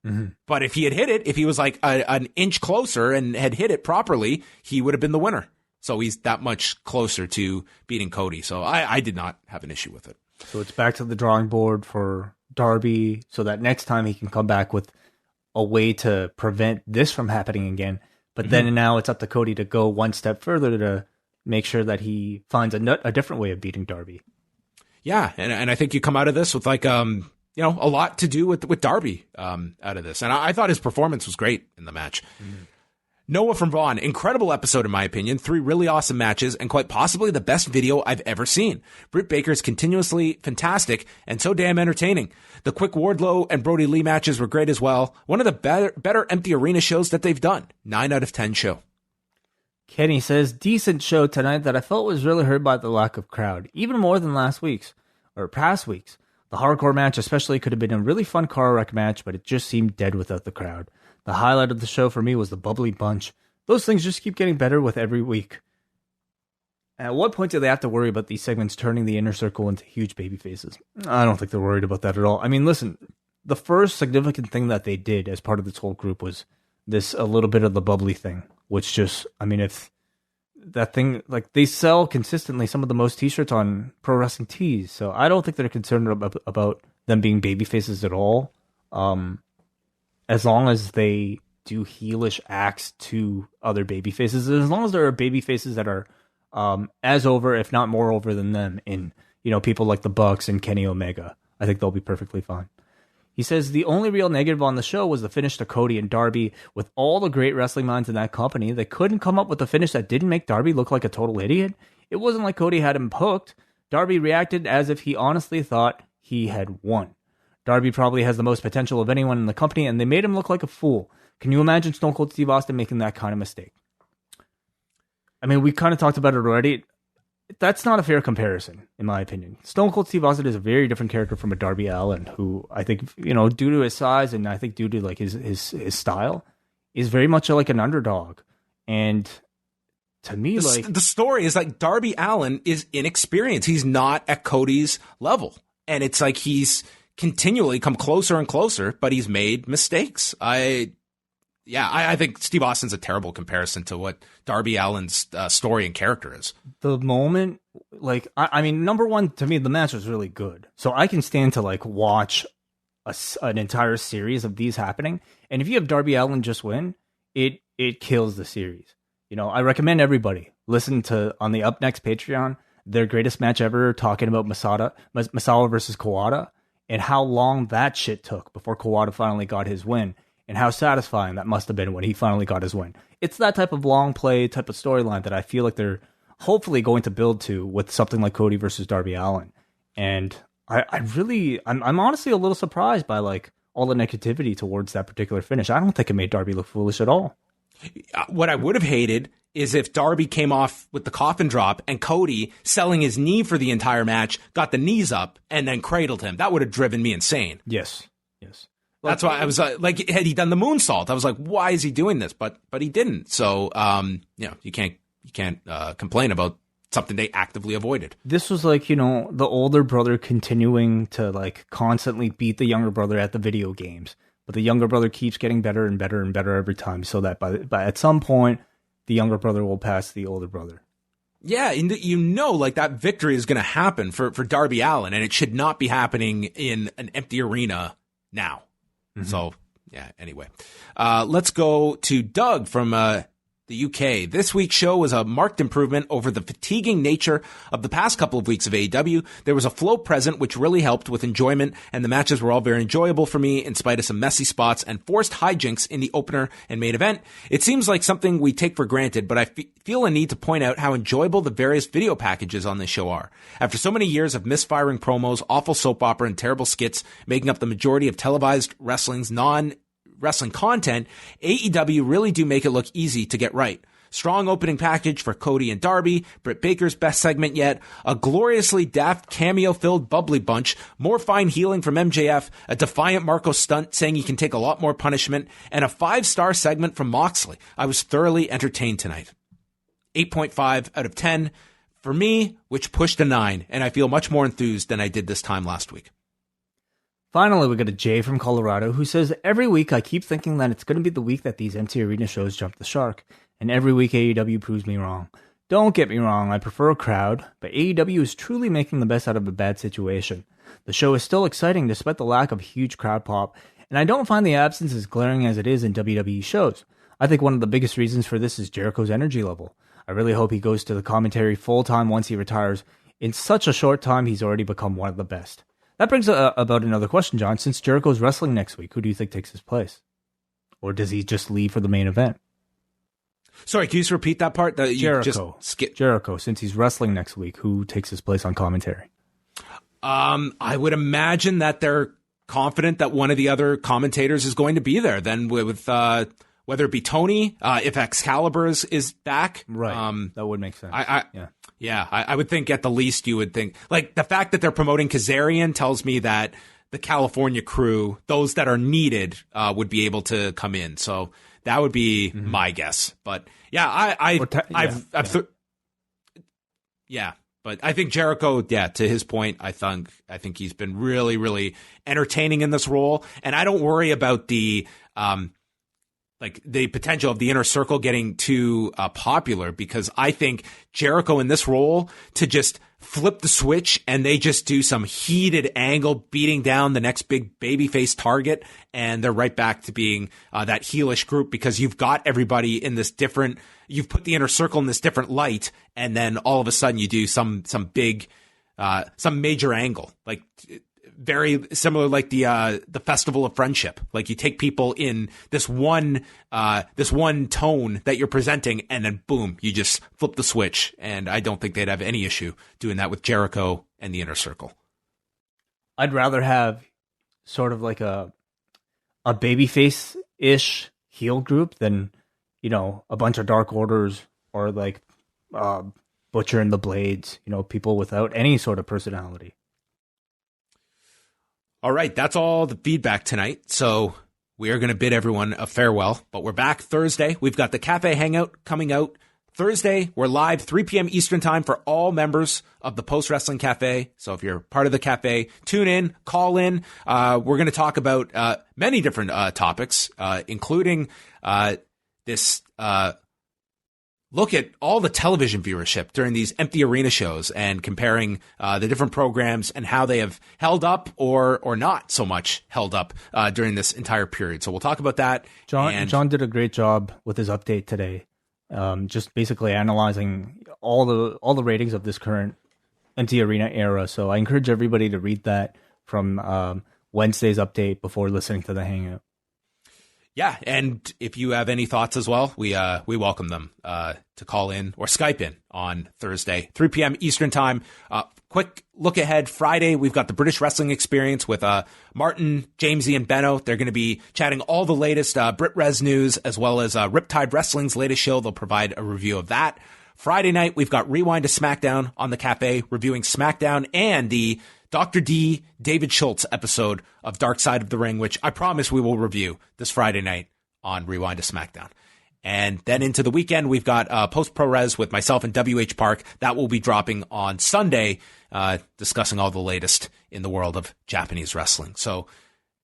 Mm-hmm. But if he had hit it, if he was an inch closer and had hit it properly, he would have been the winner. So he's that much closer to beating Cody. So I did not have an issue with it. So it's back to the drawing board for Darby, so that next time he can come back with a way to prevent this from happening again. But then now it's up to Cody to go one step further to make sure that he finds a different way of beating Darby. Yeah, and I think you come out of this with a lot to do with Darby out of this. And I thought his performance was great in the match. Mm-hmm. Noah from Vaughn, incredible episode in my opinion. 3 really awesome matches and quite possibly the best video I've ever seen. Britt Baker is continuously fantastic and so damn entertaining. The quick Wardlow and Brodie Lee matches were great as well. One of the better empty arena shows that they've done. 9 out of 10 show. Kenny says, decent show tonight that I felt was really hurt by the lack of crowd, even more than past weeks. The hardcore match especially could have been a really fun car wreck match, but it just seemed dead without the crowd. The highlight of the show for me was the Bubbly Bunch. Those things just keep getting better with every week. At what point do they have to worry about these segments turning the inner circle into huge baby faces? I don't think they're worried about that at all. I mean, listen, the first significant thing that they did as part of this whole group was a little bit of the bubbly thing, which just, I mean, if that thing, like, they sell consistently some of the most t-shirts on Pro Wrestling Tees, so I don't think they're concerned about them being baby faces at all. As long as they do heelish acts to other baby faces, as long as there are baby faces that are as over, if not more over than them in, people like the Bucks and Kenny Omega, I think they'll be perfectly fine. He says the only real negative on the show was the finish to Cody and Darby. With all the great wrestling minds in that company, they couldn't come up with a finish that didn't make Darby look like a total idiot. It wasn't like Cody had him hooked. Darby reacted as if he honestly thought he had won. Darby probably has the most potential of anyone in the company, and they made him look like a fool. Can you imagine Stone Cold Steve Austin making that kind of mistake? I mean, we kind of talked about it already. That's not a fair comparison, in my opinion. Stone Cold Steve Austin is a very different character from a Darby Allin, who I think, due to his size and I think due to like his style, is very much like an underdog. And to me, the story is like Darby Allin is inexperienced. He's not at Cody's level, and it's like he's continually come closer and closer, but he's made mistakes. I think Steve Austin's a terrible comparison to what Darby Allin's story and character is. The moment, I mean, number one, to me, the match was really good. So I can stand to, watch an entire series of these happening. And if you have Darby Allin just win, it kills the series. I recommend everybody listen to, on the Up Next Patreon, their greatest match ever, talking about Misawa versus Kawada, and how long that shit took before Kawada finally got his win. And how satisfying that must have been when he finally got his win. It's that type of long play type of storyline that I feel like they're hopefully going to build to with something like Cody versus Darby Allin. And I'm honestly a little surprised by all the negativity towards that particular finish. I don't think it made Darby look foolish at all. What I would have hated is if Darby came off with the coffin drop and Cody, selling his knee for the entire match, got the knees up and then cradled him. That would have driven me insane. Yes. That's why I was had he done the moonsault, I was like, why is he doing this? But he didn't. So, you can't complain about something they actively avoided. This was the older brother continuing to constantly beat the younger brother at the video games, but the younger brother keeps getting better and better and better every time. So that by at some point, the younger brother will pass the older brother. Yeah, and that victory is going to happen for Darby Allin, and it should not be happening in an empty arena now. Mm-hmm. So, yeah, anyway. Let's go to Doug from the UK. This week's show was a marked improvement over the fatiguing nature of the past couple of weeks of AEW. There was a flow present which really helped with enjoyment, and the matches were all very enjoyable for me in spite of some messy spots and forced hijinks in the opener and main event. It seems like something we take for granted, but I feel a need to point out how enjoyable the various video packages on this show are. After so many years of misfiring promos, awful soap opera, and terrible skits making up the majority of televised wrestling's non-wrestling content, AEW really do make it look easy to get right. Strong opening package for Cody and Darby, Britt Baker's best segment yet, a gloriously daft cameo-filled bubbly bunch, more fine healing from MJF, a defiant Marco Stunt saying he can take a lot more punishment, and a 5-star segment from Moxley. I was thoroughly entertained tonight. 8.5 out of 10 for me, which pushed a 9, and I feel much more enthused than I did this time last week. Finally, we got a Jay from Colorado who says, every week I keep thinking that it's going to be the week that these empty arena shows jump the shark, and every week AEW proves me wrong. Don't get me wrong, I prefer a crowd, but AEW is truly making the best out of a bad situation. The show is still exciting despite the lack of huge crowd pop, and I don't find the absence as glaring as it is in WWE shows. I think one of the biggest reasons for this is Jericho's energy level. I really hope he goes to the commentary full-time once he retires. In such a short time, he's already become one of the best. That brings about another question, John. Since Jericho's wrestling next week, who do you think takes his place? Or does he just leave for the main event? Sorry, can you just repeat that part? Jericho, since he's wrestling next week, who takes his place on commentary? I would imagine that they're confident that one of the other commentators is going to be there. Then with whether it be Tony, if Excalibur is back. Right, that would make sense. I would think at the least you would think, the fact that they're promoting Kazarian tells me that the California crew, those that are needed, would be able to come in. So that would be my guess. But yeah, Yeah. But I think Jericho, to his point, I think he's been really, really entertaining in this role. And I don't worry about the potential of the Inner Circle getting too popular, because I think Jericho in this role to just flip the switch and they just do some heated angle beating down the next big babyface target, and they're right back to being that heelish group, because you've got everybody in this different, you've put the Inner Circle in this different light, and then all of a sudden you do some big, some major angle, like very similar, like the Festival of Friendship. Like you take people in this one tone that you're presenting, and then boom, you just flip the switch. And I don't think they'd have any issue doing that with Jericho and the Inner Circle. I'd rather have sort of like a babyface-ish heel group than, a bunch of Dark Orders or like Butcher and the Blades, people without any sort of personality. All right, that's all the feedback tonight. So we are going to bid everyone a farewell, but we're back Thursday. We've got the Cafe Hangout coming out Thursday. We're live 3 p.m. Eastern time for all members of the Post Wrestling Cafe. So if you're part of the cafe, tune in, call in. We're going to talk about many different topics, including this look at all the television viewership during these empty arena shows and comparing the different programs and how they have held up or not so much held up during this entire period. So we'll talk about that. John did a great job with his update today. Just basically analyzing all the ratings of this current empty arena era. So I encourage everybody to read that from Wednesday's update before listening to the Hangout. Yeah, and if you have any thoughts as well, we welcome them to call in or Skype in on Thursday, 3 p.m. Eastern time. Quick look ahead. Friday, we've got the British Wrestling Experience with Martin, Jamesy, and Benno. They're going to be chatting all the latest Brit Res news, as well as Riptide Wrestling's latest show. They'll provide a review of that. Friday night, we've got Rewind to SmackDown on the Cafe, reviewing SmackDown and the Dr. D, David Schultz episode of Dark Side of the Ring, which I promise we will review this Friday night on Rewind to SmackDown. And then into the weekend, we've got Post Pro Res with myself and WH Park. That will be dropping on Sunday, discussing all the latest in the world of Japanese wrestling. So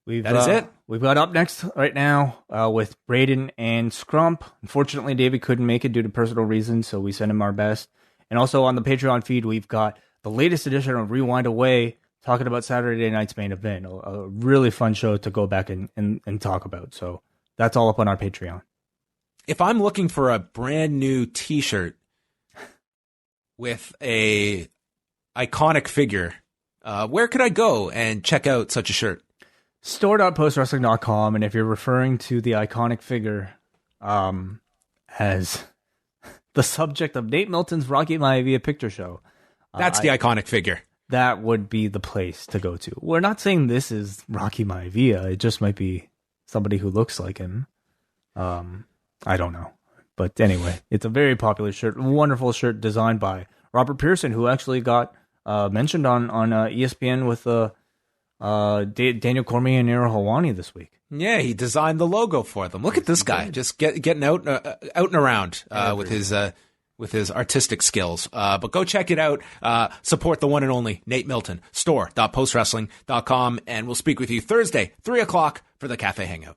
that is it. We've got up next right now with Braden and Scrump. Unfortunately, David couldn't make it due to personal reasons, so we send him our best. And also on the Patreon feed, we've got the latest edition of Rewind-A-Way, talking about Saturday night's main event. A really fun show to go back and talk about. So that's all up on our Patreon. If I'm looking for a brand new t-shirt with a iconic figure, where could I go and check out such a shirt? Store.postwrestling.com. And if you're referring to the iconic figure as the subject of Nate Milton's Rocky Maivia Picture Show, that's the iconic figure. That would be the place to go to. We're not saying this is Rocky Maivia. It just might be somebody who looks like him. I don't know. But anyway, it's a very popular shirt. Wonderful shirt designed by Robert Pearson, who actually got mentioned on ESPN with Daniel Cormier and Nero Hawani this week. Yeah, he designed the logo for them. Look at this guy, just getting out and around with his artistic skills. But go check it out. Support the one and only Nate Milton. Store.postwrestling.com. And we'll speak with you Thursday, 3 o'clock for the Cafe Hangout.